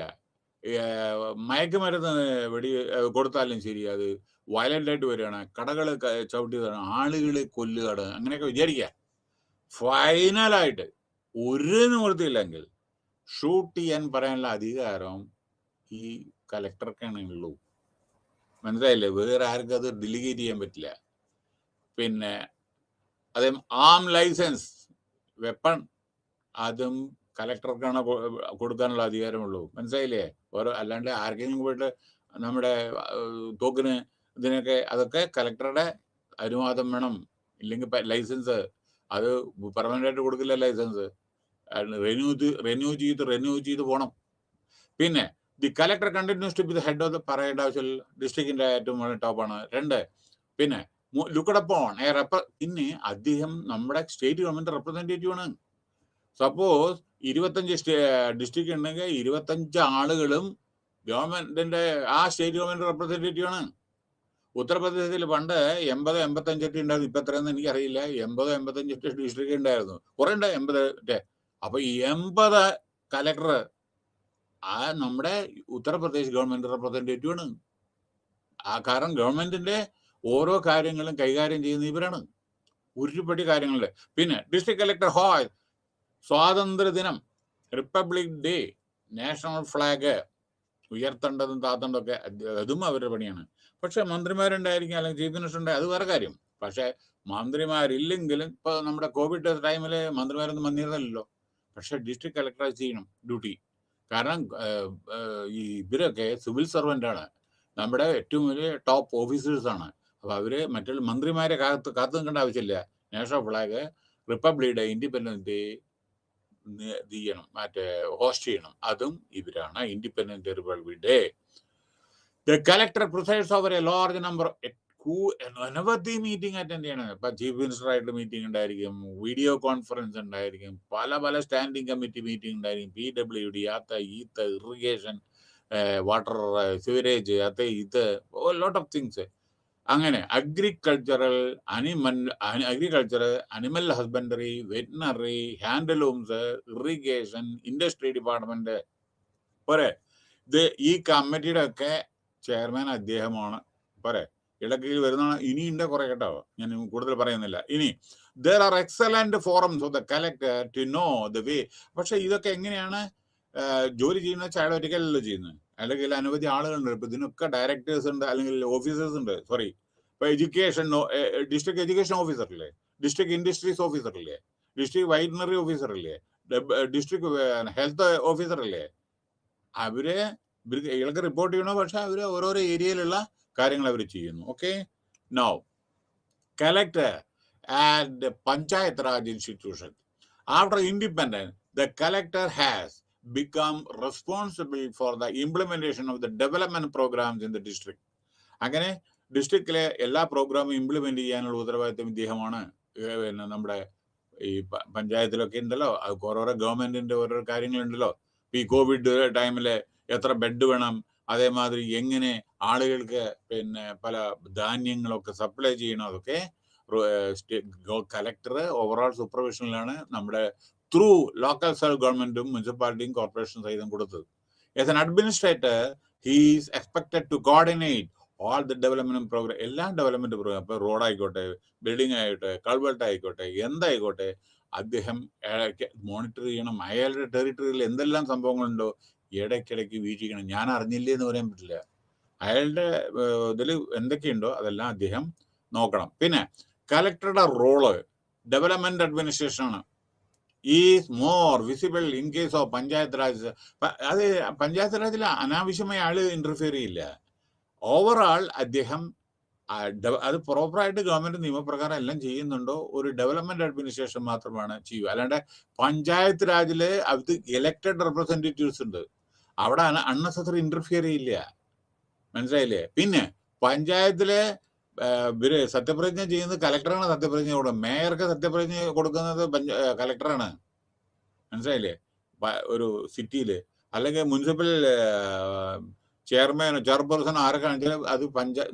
മയക്കുമരുന്ന് കൊടുത്താലും ശരി അത് വയലന്റ് ആയിട്ട് വരികയാണ്, കടകൾ ചവിട്ടിയതാണ്, ആളുകളെ കൊല്ലുകയാണ്, അങ്ങനെയൊക്കെ വിചാരിക്കുക. ഫൈനലായിട്ട് ഒരു നിവൃത്തിയില്ലെങ്കിൽ ഷൂട്ട് ചെയ്യാൻ പറയാനുള്ള അധികാരം ഈ കലക്ടർക്കാണ് ഉള്ളൂ. മനസ്സിലായില്ലേ? വേറെ ആർക്കും അത് ഡെലിഗേറ്റ് ചെയ്യാൻ പറ്റില്ല. പിന്നെ അതേ ആം ലൈസൻസ്, വെപ്പൺ, അതും കലക്ടർക്കാണ് കൊടുക്കാനുള്ള അധികാരമുള്ളൂ. മനസ്സിലായില്ലേ? അല്ലാണ്ട് ആർക്കെങ്കിലും പോയിട്ട് നമ്മുടെ തോക്കിന് ഇതിനൊക്കെ അതൊക്കെ കലക്ടറുടെ അനുവാദം വേണം. ഇല്ലെങ്കിൽ ലൈസൻസ് അത് പെർമനന്റ് ആയിട്ട് കൊടുക്കില്ല. ലൈസൻസ് റിന്യൂ ചെയ്ത് പോകണം. പിന്നെ the collector continues to be the head of the, പറയേണ്ട ആവശ്യമില്ല, ഡിസ്ട്രിക്റ്റിന്റെ ഏറ്റവും ടോപ്പാണ്. 2, പിന്നെ ലുക്ക്ഡ് അപ്പോൺ പിന്നെ അദ്ദേഹം നമ്മുടെ സ്റ്റേറ്റ് ഗവൺമെന്റ് റെപ്രസെന്റേറ്റീവ് ആണ്. സപ്പോസ് 25 ഡിസ്ട്രിക്ട് ഉണ്ടെങ്കിൽ 25 ആളുകളും ഗവൺമെന്റിന്റെ ആ സ്റ്റേറ്റ് ഗവൺമെന്റ് റെപ്രസെന്റേറ്റീവ് ആണ്. ഉത്തർപ്രദേശിൽ പണ്ട് 80-85 ഉണ്ടായിരുന്നു. ഇപ്പൊ എത്രയെന്ന് എനിക്കറിയില്ല. 80-85 ഡിസ്ട്രിക്ട് ഉണ്ടായിരുന്നു. കുറെ ഉണ്ട്, 80. അപ്പൊ 80 കലക്ടർ ആ നമ്മുടെ ഉത്തർപ്രദേശ് ഗവൺമെന്റ് റെപ്രസെന്റേറ്റീവ് ആണ്. ആ കാരണം ഗവൺമെന്റിന്റെ ഓരോ കാര്യങ്ങളും കൈകാര്യം ചെയ്യുന്ന ഇവരാണ്, ഒരുപടി കാര്യങ്ങളില്. പിന്നെ ഡിസ്ട്രിക്ട് കലക്ടർ ഹാൾ സ്വാതന്ത്ര്യ ദിനം, റിപ്പബ്ലിക് ഡേ, നാഷണൽ ഫ്ലാഗ് ഉയർത്തേണ്ടതും താത്തേണ്ടതൊക്കെ അതും അവരുടെ പണിയാണ്. പക്ഷെ മന്ത്രിമാരുണ്ടായിരിക്കും, അല്ലെങ്കിൽ ചീഫ് മിനിസ്റ്റർ ഉണ്ടായി, അത് വേറെ കാര്യം. പക്ഷെ മന്ത്രിമാരില്ലെങ്കിലും ഇപ്പൊ നമ്മുടെ കോവിഡ് ടൈമില് മന്ത്രിമാരൊന്നും വന്നിരുന്നല്ലോ. പക്ഷെ ഡിസ്ട്രിക്ട് കളക്ടർ ചെയ്യണം ഡ്യൂട്ടി. കാരണം ഇവരൊക്കെ സിവിൽ സർവൻ്റ് ആണ്, നമ്മുടെ ഏറ്റവും വലിയ ടോപ്പ് ഓഫീസേഴ്സ് ആണ്. അപ്പൊ അവര് മറ്റുള്ള മന്ത്രിമാരെ കാത്തു നിൽക്കേണ്ട ആവശ്യമില്ല. National flag, republic day, independence day ചെയ്യണം, ഹോസ്റ്റ് ചെയ്യണം, അതും ഇവരാണ്. Independent republic day. The collector presides over a large number അനവധി മീറ്റിംഗ് അറ്റൻഡ് ചെയ്യണം. ഇപ്പൊ ചീഫ് മിനിസ്റ്റർ ആയിട്ട് മീറ്റിംഗ് ഉണ്ടായിരിക്കും, വീഡിയോ കോൺഫറൻസ് ഉണ്ടായിരിക്കും, പല സ്റ്റാൻഡിംഗ് കമ്മിറ്റി മീറ്റിംഗ് ഉണ്ടായിരിക്കും, PWD, irrigation, water, sewerage, lot of things. അങ്ങനെ agriculture, animal husbandry, veterinary, handlooms, irrigation, industry department പോരെ. ഈ കമ്മിറ്റിയുടെ ഒക്കെ ചെയർമാൻ അദ്ദേഹമാണ്. പോരെ, ഇടയ്ക്ക് വരുന്നതാണ്. ഇനിയുണ്ട് കുറെ കേട്ടോ, ഞാൻ കൂടുതൽ പറയുന്നില്ല. ഇനി there are excellent forums of the collector to know the way. പക്ഷെ ഇതൊക്കെ എങ്ങനെയാണ് ജോലി ചെയ്യുന്ന വെച്ചാൽ അയാൾ ഒറ്റയ്ക്കല്ലല്ലോ ചെയ്യുന്നത്, അല്ലെങ്കിൽ അനവധി ആളുകളുണ്ട്. ഇപ്പൊ ഇതിനൊക്കെ ഡയറക്ടേഴ്സ് ഉണ്ട്, അല്ലെങ്കിൽ ഓഫീസേഴ്സ് ഉണ്ട്. സോറി, ഇപ്പൊ എഡ്യൂക്കേഷൻ, ഡിസ്ട്രിക്ട് എഡ്യൂക്കേഷൻ ഓഫീസർ ഇല്ലേ, ഡിസ്ട്രിക്ട് ഇൻഡസ്ട്രീസ് ഓഫീസർ ഇല്ലേ, ഡിസ്ട്രിക്ട് വെറ്റിനറി ഓഫീസർ ഇല്ലേ, ഡിസ്ട്രിക്ട് ഹെൽത്ത് ഓഫീസർ ഇല്ലേ, ഇയാൾക്ക് റിപ്പോർട്ട് ചെയ്യണോ. പക്ഷെ അവര് ഓരോരോ ഏരിയയിലുള്ള കാര്യങ്ങൾ അവർ ചെയ്യുന്നു. Okay, now collector and panchayat Raj institution. After independence the collector has become responsible for the implementation of the development programs in the district. അങ്ങനെ ഡിസ്ട്രിക്റ്റിലെ എല്ലാ പ്രോഗ്രാമും ഇംപ്ലിമെന്റ് ചെയ്യാനുള്ള ഉത്തരവാദിത്വം ഇദ്ദേഹമാണ്. പിന്നെ നമ്മുടെ ഈ പഞ്ചായത്തിലൊക്കെ ഉണ്ടല്ലോ, ഓരോരോ ഗവൺമെന്റിന്റെ ഓരോ കാര്യങ്ങളുണ്ടല്ലോ. ഈ കോവിഡ് ടൈമില് എത്ര ബെഡ് വേണം, അതേമാതിരി എങ്ങനെ ആളുകൾക്ക് പിന്നെ പല ധാന്യങ്ങളൊക്കെ സപ്ലൈ ചെയ്യണം, അതൊക്കെ കലക്ടർ ഓവറോൾ സൂപ്പർവിഷനിലാണ് നമ്മുടെ ത്രൂ ലോക്കൽ സെൽഫ് ഗവൺമെന്റും മുനിസിപ്പാലിറ്റിയും കോർപ്പറേഷൻ സഹിതം കൊടുത്തത്. As an administrator, he is expected to coordinate all the development program, എല്ലാ ഡെവലപ്മെന്റ് പ്രോഗ്രാം. ഇപ്പൊ റോഡ് ആയിക്കോട്ടെ, ബിൽഡിംഗ് ആയിക്കോട്ടെ, കൾവെർട്ട് ആയിക്കോട്ടെ, എന്തായിക്കോട്ടെ, അദ്ദേഹം മോണിറ്റർ ചെയ്യണം. അയാളുടെ ടെറിട്ടറിയിൽ എന്തെല്ലാം സംഭവങ്ങളുണ്ടോ ഇടയ്ക്കിടയ്ക്ക് വീക്ഷിക്കണം. ഞാൻ അറിഞ്ഞില്ലേ എന്ന് പറയാൻ പറ്റില്ല. അയാളുടെ ഇതിൽ എന്തൊക്കെയുണ്ടോ അതെല്ലാം അദ്ദേഹം നോക്കണം. പിന്നെ കലക്ടറുടെ റോള് ഡെവലപ്മെന്റ് അഡ്മിനിസ്ട്രേഷൻ ആണ്. Is more visible in case of panchayat Raj. അത് പഞ്ചായത്ത് രാജിൽ അനാവശ്യമായി ആള് ഇന്റർഫിയർ ചെയ്യില്ല. ഓവറാൾ അദ്ദേഹം അത് പ്രോപ്പറായിട്ട് ഗവൺമെന്റ് നിയമപ്രകാരം എല്ലാം ചെയ്യുന്നുണ്ടോ ഒരു ഡെവലപ്മെന്റ് അഡ്മിനിസ്ട്രേഷൻ മാത്രമാണ് ചെയ്യുക. അല്ലാണ്ട് പഞ്ചായത്ത് രാജില് അത് ഇലക്ടഡ് റെപ്രസെന്റേറ്റീവ്സ് ഉണ്ട്, അവിടെ അൺനെസസറി ഇന്റർഫിയർ ചെയ്യില്ല. മനസ്സിലായില്ലേ? പിന്നെ പഞ്ചായത്തിലെ ഇവര് സത്യപ്രതിജ്ഞ ചെയ്യുന്നത് കലക്ടറാണ് സത്യപ്രതിജ്ഞ കൊടുക്കുന്നത്. മേയർക്ക് സത്യപ്രതിജ്ഞ കൊടുക്കുന്നത് കലക്ടറാണ്. മനസ്സിലായില്ലേ? ഒരു സിറ്റിയില് അല്ലെങ്കിൽ മുനിസിപ്പൽ ചെയർമാനോ ചെയർപേഴ്സണോ ആരൊക്കെ ആണെങ്കിലും അത്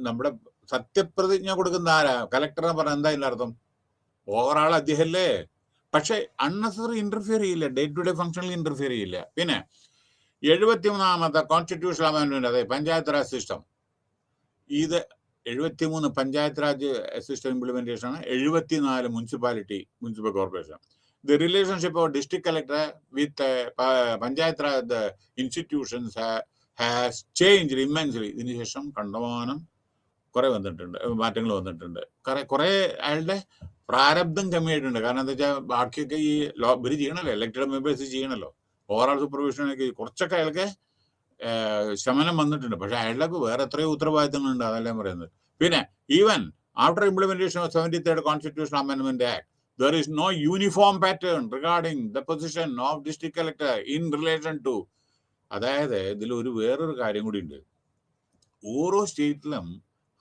നമ്മുടെ സത്യപ്രതിജ്ഞ കൊടുക്കുന്ന ആരാ? കലക്ടറിനെ പറഞ്ഞ എന്താ ഇതിന്റെ അർത്ഥം? ഓവറാൾ അദ്ദേഹല്ലേ. പക്ഷെ അൺനെസറി ഇന്റർഫിയർ ചെയ്യില്ല, ഡേ ടു ഡേ ഫംഗ്ഷനിൽ ഇന്റർഫിയർ ചെയ്യില്ല. പിന്നെ 73ാമത്തെ കോൺസ്റ്റിറ്റ്യൂഷണൽ അമെൻഡ്മെന്റ്, അതെ പഞ്ചായത്ത് രാജ് സിസ്റ്റം. ഇത് 73 പഞ്ചായത്ത് രാജ് സിസ്റ്റം ഇംപ്ലിമെന്റേഷൻ ആണ്. 74 municipal corporation. The relationship of district collector with panchayat Raj institutions has changed immensely. ഇതിനുശേഷം കണ്ടമാനം കുറെ മാറ്റങ്ങൾ വന്നിട്ടുണ്ട്. കുറെ അയാളുടെ പ്രാരബ്ധം കമ്മിയായിട്ടുണ്ട്. കാരണം എന്താ വെച്ചാൽ ബാക്കിയൊക്കെ ഈ ഇവര് ചെയ്യണല്ലോ, ഇലക്ടഡ് മെമ്പേഴ്സ് ചെയ്യണല്ലോ. ഓവറോൾ സൂപ്പർവിഷനൊക്കെ കുറച്ചൊക്കെ അയാൾക്ക് ശമനം വന്നിട്ടുണ്ട്. പക്ഷെ അയാൾക്ക് വേറെ എത്രയോ ഉത്തരവാദിത്തങ്ങളുണ്ട്, അതെല്ലാം പറയുന്നത്. പിന്നെ even after implementation of 73rd constitution amendment act there is no uniform pattern regarding the position of district collector in relation to. അതായത് ഇതിൽ വേറൊരു കാര്യം കൂടി ഉണ്ട്. ഓരോ സ്റ്റേറ്റിലും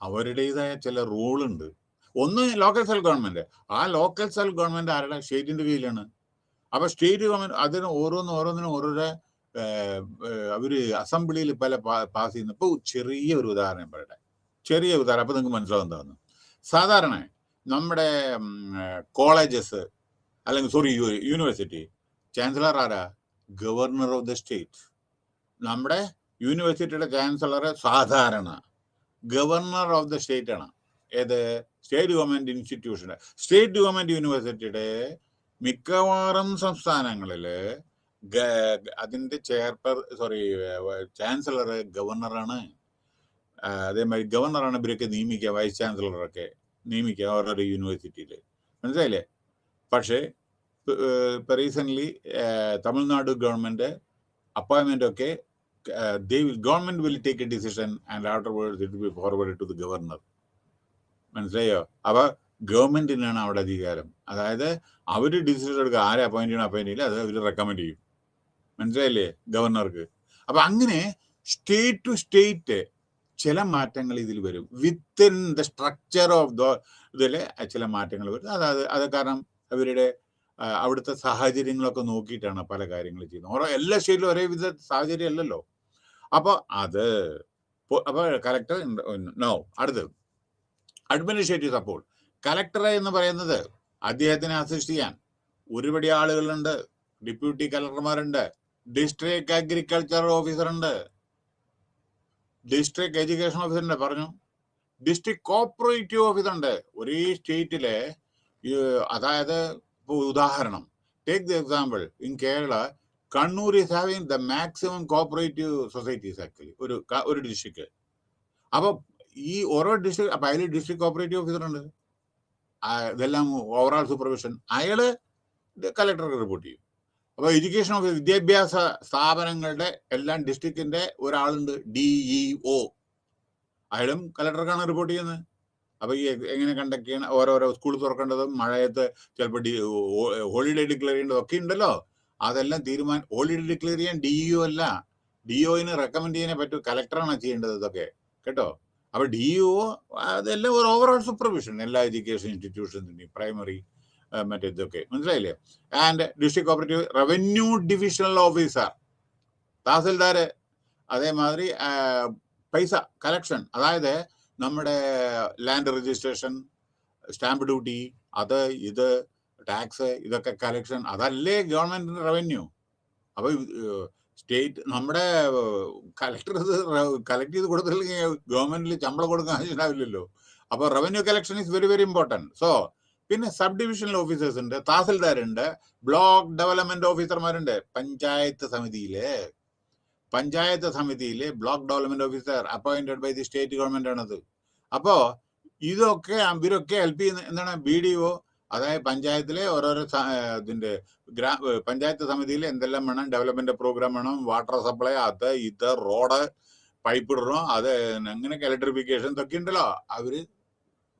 അവരുടേതായ ചില റൂളുണ്ട്. ഒന്ന് ലോക്കൽ സെൽഫ് ഗവൺമെന്റ്. ആ ലോക്കൽ സെൽഫ് ഗവൺമെന്റ് ആരുടെ? സ്റ്റേറ്റിന്റെ കീഴിലാണ്. അപ്പൊ സ്റ്റേറ്റ് ഗവൺമെന്റ് അതിന് ഓരോന്നിനും ഓരോരോ അവര് അസംബ്ലിയിൽ പല പാസ് ചെയ്യുന്നു. ഇപ്പൊ ചെറിയ ഒരു ഉദാഹരണം പറയട്ടെ, ചെറിയ ഉദാഹരണം, അപ്പൊ നിങ്ങൾക്ക് മനസ്സിലാവും എന്താന്ന്. സാധാരണ നമ്മുടെ കോളേജസ് അല്ലെങ്കിൽ യൂണിവേഴ്സിറ്റി ചാൻസലർ ആരാ? Governor of the state. നമ്മുടെ യൂണിവേഴ്സിറ്റിയുടെ ചാൻസലർ സാധാരണ ഗവർണർ ഓഫ് ദ സ്റ്റേറ്റ് ആണ്. ഏത്? State government institution. State government യൂണിവേഴ്സിറ്റിയുടെ മിക്കവാറും സംസ്ഥാനങ്ങളില് അതിന്റെ ചാൻസലർ ഗവർണറാണ്. അതേമാതിരി ഗവർണറാണ് ഇവരൊക്കെ നിയമിക്കുക, വൈസ് ചാൻസലറൊക്കെ നിയമിക്കുക ഓരോരോ യൂണിവേഴ്സിറ്റിയിൽ. മനസ്സിലായില്ലേ? പക്ഷേ ഇപ്പൊ റീസെന്റ് തമിഴ്നാട് ഗവൺമെന്റ് അപ്പോയിന്റ്മെന്റ് ഒക്കെ government will take a decision and afterwards it will be forwarded to the governor. മനസ്സിലായോ? അപ്പൊ ഗവൺമെന്റിനാണ് അവിടെ അധികാരം. അതായത് അവര് ഡിസിഷൻ എടുക്കുക, ആരെ അപ്പോയിന്റ് ചെയ്യില്ല, അത് അവർ റെക്കമെൻഡ് ചെയ്യും. മനസ്സിലായില്ലേ? ഗവർണർക്ക്. അപ്പൊ അങ്ങനെ സ്റ്റേറ്റ് ടു സ്റ്റേറ്റ് ചില മാറ്റങ്ങൾ ഇതിൽ വരും. വിത്തിൻ ദ സ്ട്രക്ചർ ഓഫ് ഇതില് ചില മാറ്റങ്ങൾ വരും. അത് കാരണം അവരുടെ അവിടുത്തെ സാഹചര്യങ്ങളൊക്കെ നോക്കിയിട്ടാണ് പല കാര്യങ്ങൾ ചെയ്യുന്നത്. ഓരോ എല്ലാ സ്റ്റേറ്റിലും ഒരേ വിധ സാഹചര്യം അല്ലല്ലോ. അപ്പൊ കലക്ടർ നോ. അടുത്തത് അഡ്മിനിസ്ട്രേറ്റീവ് സപ്പോർട്ട്. കലക്ടർ എന്ന് പറയുന്നത് അദ്ദേഹത്തിനെ അസിസ്റ്റ് ചെയ്യാൻ ഒരുപടി ആളുകളുണ്ട്. ഡെപ്യൂട്ടി കലക്ടർമാരുണ്ട്, ഡിസ്ട്രിക്ട് അഗ്രികൾച്ചർ ഓഫീസർ ഉണ്ട്, ഡിസ്ട്രിക്ട് എഡ്യൂക്കേഷൻ ഓഫീസർ ഉണ്ട്, പറഞ്ഞു, ഡിസ്ട്രിക്ട് കോപ്പറേറ്റീവ് ഓഫീസർ ഉണ്ട്. ഒരേ സ്റ്റേറ്റിലെ അതായത് ഇപ്പൊ ഉദാഹരണം, take the example in Kerala, Kannur is having the maximum cooperative societies actually ഒരു ഡിസ്ട്രിക്ട്. അപ്പൊ ഈ ഓരോ ഡിസ്ട്രിക്ട്, അപ്പൊ അതിൽ ഡിസ്ട്രിക്ട് കോപ്പറേറ്റീവ് ഓഫീസർ ഉണ്ട്. ഇതെല്ലാം ഓവറോൾ സൂപ്പർവിഷൻ അയാള് കലക്ടർക്ക് റിപ്പോർട്ട് ചെയ്യും. അപ്പൊ എഡ്യൂക്കേഷൻ ഓഫീസർ, വിദ്യാഭ്യാസ സ്ഥാപനങ്ങളുടെ എല്ലാം ഡിസ്ട്രിക്റ്റിന്റെ ഒരാളുണ്ട്, DEO. അയാളും കലക്ടർക്കാണ് റിപ്പോർട്ട് ചെയ്യുന്നത്. അപ്പൊ ഈ എങ്ങനെ കണ്ടക്ട് ചെയ്യണം, ഓരോരോ സ്കൂൾ തുറക്കേണ്ടതും മഴയത്ത് ചിലപ്പോൾ ഹോളിഡേ ഡിക്ലെയർ ചെയ്യേണ്ടതും ഒക്കെ ഉണ്ടല്ലോ. അതെല്ലാം ഹോളിഡേ ഡിക്ലെയർ ചെയ്യാൻ DEO അല്ല, DEOന് റെക്കമെൻഡ് ചെയ്യാനേ പറ്റൂ, കലക്ടറാണ് ചെയ്യേണ്ടത് ഇതൊക്കെ, കേട്ടോ. അപ്പൊ DEO അതെല്ലാം ഒരു ഓവറോൾ സൂപ്പർവിഷൻ എല്ലാ എഡ്യൂക്കേഷൻ ഇൻസ്റ്റിറ്റ്യൂഷൻസിന്റെയും, പ്രൈമറി മറ്റേതൊക്കെ. മനസ്സിലായില്ലേ? And district cooperative revenue divisional officer, തഹസിൽദാര്, അതേമാതിരി പൈസ കളക്ഷൻ, അതായത് നമ്മുടെ ലാൻഡ് രജിസ്ട്രേഷൻ, സ്റ്റാമ്പ് ഡ്യൂട്ടി, ഇത് ടാക്സ്, ഇതൊക്കെ കളക്ഷൻ, അതല്ലേ ഗവൺമെന്റിന്റെ റവന്യൂ. അപ്പൊ സ്റ്റേറ്റ് നമ്മുടെ കളക്ടർ കളക്ട് ചെയ്ത് കൊടുത്തില്ലെങ്കിൽ ഗവൺമെന്റിൽ ശമ്പളം കൊടുക്കാൻ ആവശ്യമില്ലല്ലോ. അപ്പൊ revenue collection is very very important. So പിന്നെ സബ് ഡിവിഷണൽ ഓഫീസേഴ്സ് ഉണ്ട്, തഹസിൽദാരുണ്ട്, ബ്ലോക്ക് ഡെവലപ്മെന്റ് ഓഫീസർമാരുണ്ട്. പഞ്ചായത്ത് സമിതിയിലെ block development officer appointed by the state government ആണത്. അപ്പോ ഇവരൊക്കെ ഹെൽപ്പ് ചെയ്യുന്ന എന്താണ് BDO, അതായത് പഞ്ചായത്തിലെ ഓരോരോ ഇതിന്റെ പഞ്ചായത്ത് സമിതിയിൽ എന്തെല്ലാം വേണം, ഡെവലപ്മെന്റ് പ്രോഗ്രാം വേണം, വാട്ടർ സപ്ലൈ, അത് ഇത് റോഡ് പൈപ്പ് ഇടണം, അത് അങ്ങനെയൊക്കെ ഇലക്ട്രിഫിക്കേഷൻ ഇതൊക്കെ ഉണ്ടല്ലോ, അവര്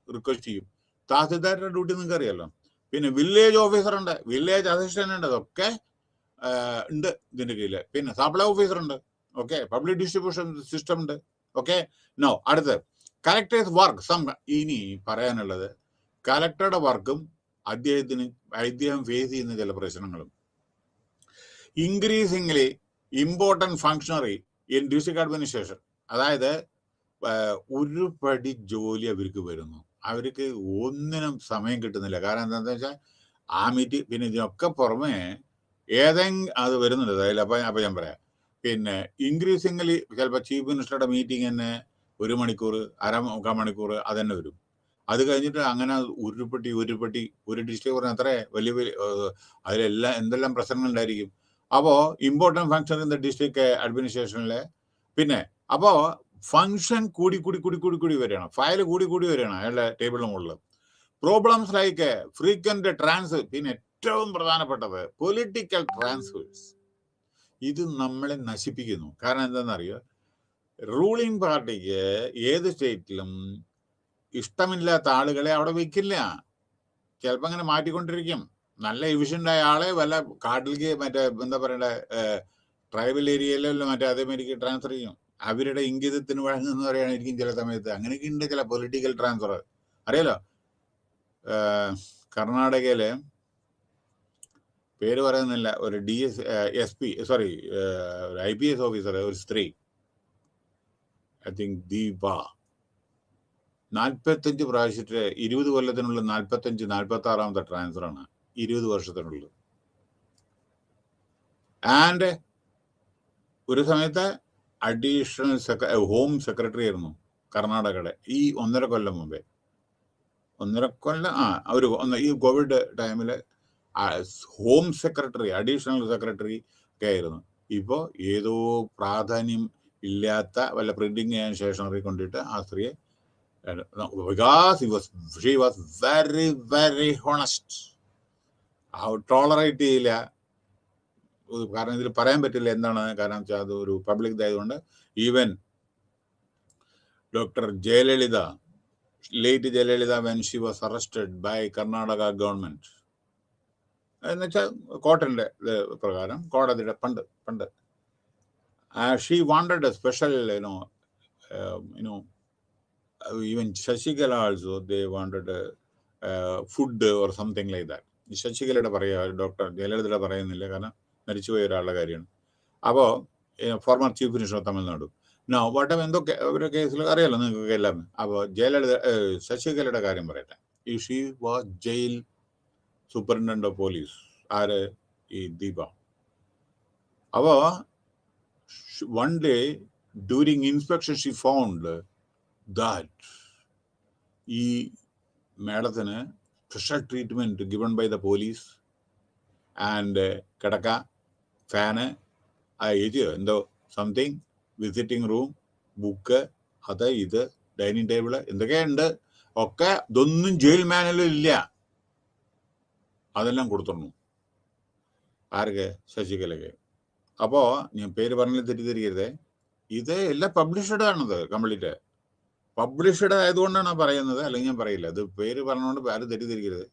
റിക്വസ്റ്റ് ചെയ്യും. തഹസിൽദാരുടെ ഡ്യൂട്ടി നിങ്ങൾക്ക് അറിയാലോ. പിന്നെ വില്ലേജ് ഓഫീസർ ഉണ്ട്, വില്ലേജ് അസിസ്റ്റന്റ് ഉണ്ട്, അതൊക്കെ ഉണ്ട് ഇതിന്റെ കീഴില്. പിന്നെ സപ്ലൈ ഓഫീസർ ഉണ്ട്, ഓക്കെ. പബ്ലിക് ഡിസ്ട്രിബ്യൂഷൻ സിസ്റ്റം ഉണ്ട്, ഓക്കെ. നോ, അടുത്ത് കലക്ടേഴ്സ് വർക്ക്. ഇനി പറയാനുള്ളത് കലക്ടറുടെ വർക്കും അദ്ദേഹം ഫേസ് ചെയ്യുന്ന ചില പ്രശ്നങ്ങളും. Increasingly important functionary in district administration, അതായത് ഒരു പടി ജോലി അവർക്ക് വരുന്നു, അവർക്ക് ഒന്നിനും സമയം കിട്ടുന്നില്ല. കാരണം എന്താണെന്ന് വെച്ചാൽ ആ മീറ്റിംഗ്, പിന്നെ ഇതിനൊക്കെ പുറമെ ഏതെങ്കിലും അത് വരുന്നുണ്ട് അതിൽ. അപ്പം ഞാൻ പറയാം, പിന്നെ ഇൻക്രീസിംഗ്ലി ചിലപ്പോൾ ചീഫ് മിനിസ്റ്ററുടെ മീറ്റിംഗ് തന്നെ 1 മണിക്കൂർ, മുക്കാൽ മണിക്കൂർ അത് തന്നെ വരും. അത് കഴിഞ്ഞിട്ട് അങ്ങനെ ഉരുപ്പെട്ടി ഒരു ഡിസ്ട്രിക്ട് പറഞ്ഞാൽ അത്ര വലിയ അതിലെല്ലാം എന്തെല്ലാം പ്രശ്നങ്ങളുണ്ടായിരിക്കും. അപ്പോൾ important function in the district അഡ്മിനിസ്ട്രേഷനിലെ പിന്നെ അപ്പോൾ ഫങ്ഷൻ കൂടി വരികയാണ്, ഫയൽ കൂടി വരികയാണ് അയാളുടെ ടേബിളിന് മുകളിൽ. പ്രോബ്ലംസ് ലൈക്ക് ഫ്രീക്വന്റ് ട്രാൻസ്ഫർ, പിന്നെ ഏറ്റവും പ്രധാനപ്പെട്ടത് പൊളിറ്റിക്കൽ ട്രാൻസ്ഫേഴ്സ്. ഇത് നമ്മളെ നശിപ്പിക്കുന്നു. കാരണം എന്താണെന്നറിയോ, റൂളിംഗ് പാർട്ടിക്ക് ഏത് സ്റ്റേറ്റിലും ഇഷ്ടമില്ലാത്ത ആളുകളെ അവിടെ വെക്കില്ല, ചിലപ്പോൾ അങ്ങനെ മാറ്റിക്കൊണ്ടിരിക്കും. നല്ല എഫിഷ്യൻ്റായ ആളെ വല്ല കാട്ടിലേക്ക് മറ്റേ എന്താ പറയണ്ട ട്രൈബൽ ഏരിയയിലല്ലോ മറ്റേ അതേമാതിരിക്ക് ട്രാൻസ്ഫർ ചെയ്യും. അവരുടെ ഇംഗിതത്തിന് വഴങ്ങുന്ന പറയുകയായിരിക്കും ചില സമയത്ത്. അങ്ങനെയൊക്കെ ഉണ്ട് ചില പൊളിറ്റിക്കൽ ട്രാൻസ്ഫർ. അറിയാലോ, കർണാടകയിലെ പേര് പറയുന്നില്ല, ഒരു IPS ഓഫീസർ, ഒരു സ്ത്രീ, ഐ തിങ്ക് ദീപ, 45 പ്രാവശ്യത്തെ 20 കൊല്ലത്തിനുള്ളിൽ 46ാമത്തെ ട്രാൻസ്ഫറാണ് 20 വർഷത്തിനുള്ളിൽ. ആൻഡ് ഒരു സമയത്ത് അഡീഷണൽ ഹോം സെക്രട്ടറി ആയിരുന്നു കർണാടകയുടെ ഈ 1.5 കൊല്ലം മുമ്പേ. 1.5 കൊല്ലം ഈ കോവിഡ് ടൈമിൽ ഹോം സെക്രട്ടറി, അഡീഷണൽ സെക്രട്ടറി ഒക്കെ ആയിരുന്നു. ഇപ്പോൾ ഏതോ പ്രാധാന്യം ഇല്ലാത്ത വല്ല പ്രിന്റിങ് ചെയ്യാൻ സ്റ്റേഷനറി കൊണ്ടിട്ട് ആ സ്ത്രീയെ, because she was very honest, tolerate ചെയ്യില്ല. കാരണം ഇതിൽ പറയാൻ പറ്റില്ല എന്താണ്, കാരണം വെച്ചാൽ അത് ഒരു പബ്ലിക് ഇതായതുകൊണ്ട്. Even doctor Jayalalitha, late Jayalalitha, when she was arrested by Karnataka government, എന്നുവെച്ചാൽ കോർട്ടിന്റെ പ്രകാരം, കോടതിയുടെ പണ്ട് she wanted a special even Shashikala also, they wanted food or something like that. ശശികലയുടെ പറയാ, ഡോക്ടർ ജയലളിതയുടെ പറയുന്നില്ല, കാരണം മരിച്ചുപോയ ഒരാളുടെ കാര്യമാണ്. അപ്പോൾ ഫോർമർ ചീഫ് മിനിസ്റ്റർ തമിഴ്നാട് എന്തൊക്കെ ഒരു കേസിൽ അറിയാലോ നിങ്ങൾക്ക് എല്ലാം. അപ്പോൾ ശശികലയുടെ കാര്യം പറയട്ടെ. She was jail superintendent of police, ആര്, ഈ ദീപ. അപ്പോൾ one day during inspection she found that ഈ മേഡത്തിന് special treatment given by the police and കിടക്ക, ഫാന്, എന്തോ സംതിങ്, വിസിറ്റിംഗ് റൂം, ബുക്ക്, അത് ഇത്, ഡൈനിങ് ടേബിള്, എന്തൊക്കെയുണ്ട് ഒക്കെ, ഇതൊന്നും ജയിൽ മാനുവലും ഇല്ല. അതെല്ലാം കൊടുത്തിരുന്നു ആർക്ക്, ശശികലയ്ക്ക്. അപ്പോൾ ഞാൻ പേര് പറഞ്ഞാൽ തെറ്റിദ്ധരിക്കരുതേ, ഇത് എല്ലാം പബ്ലിഷ്ഡ് ആണത്, കംപ്ലീറ്റ് പബ്ലിഷ്ഡ് ആയതുകൊണ്ടാണ് പറയുന്നത്, അല്ലെങ്കിൽ ഞാൻ പറയില്ല. അത് പേര് പറഞ്ഞുകൊണ്ട് ആരും തെറ്റിദ്ധരിക്കരുത്.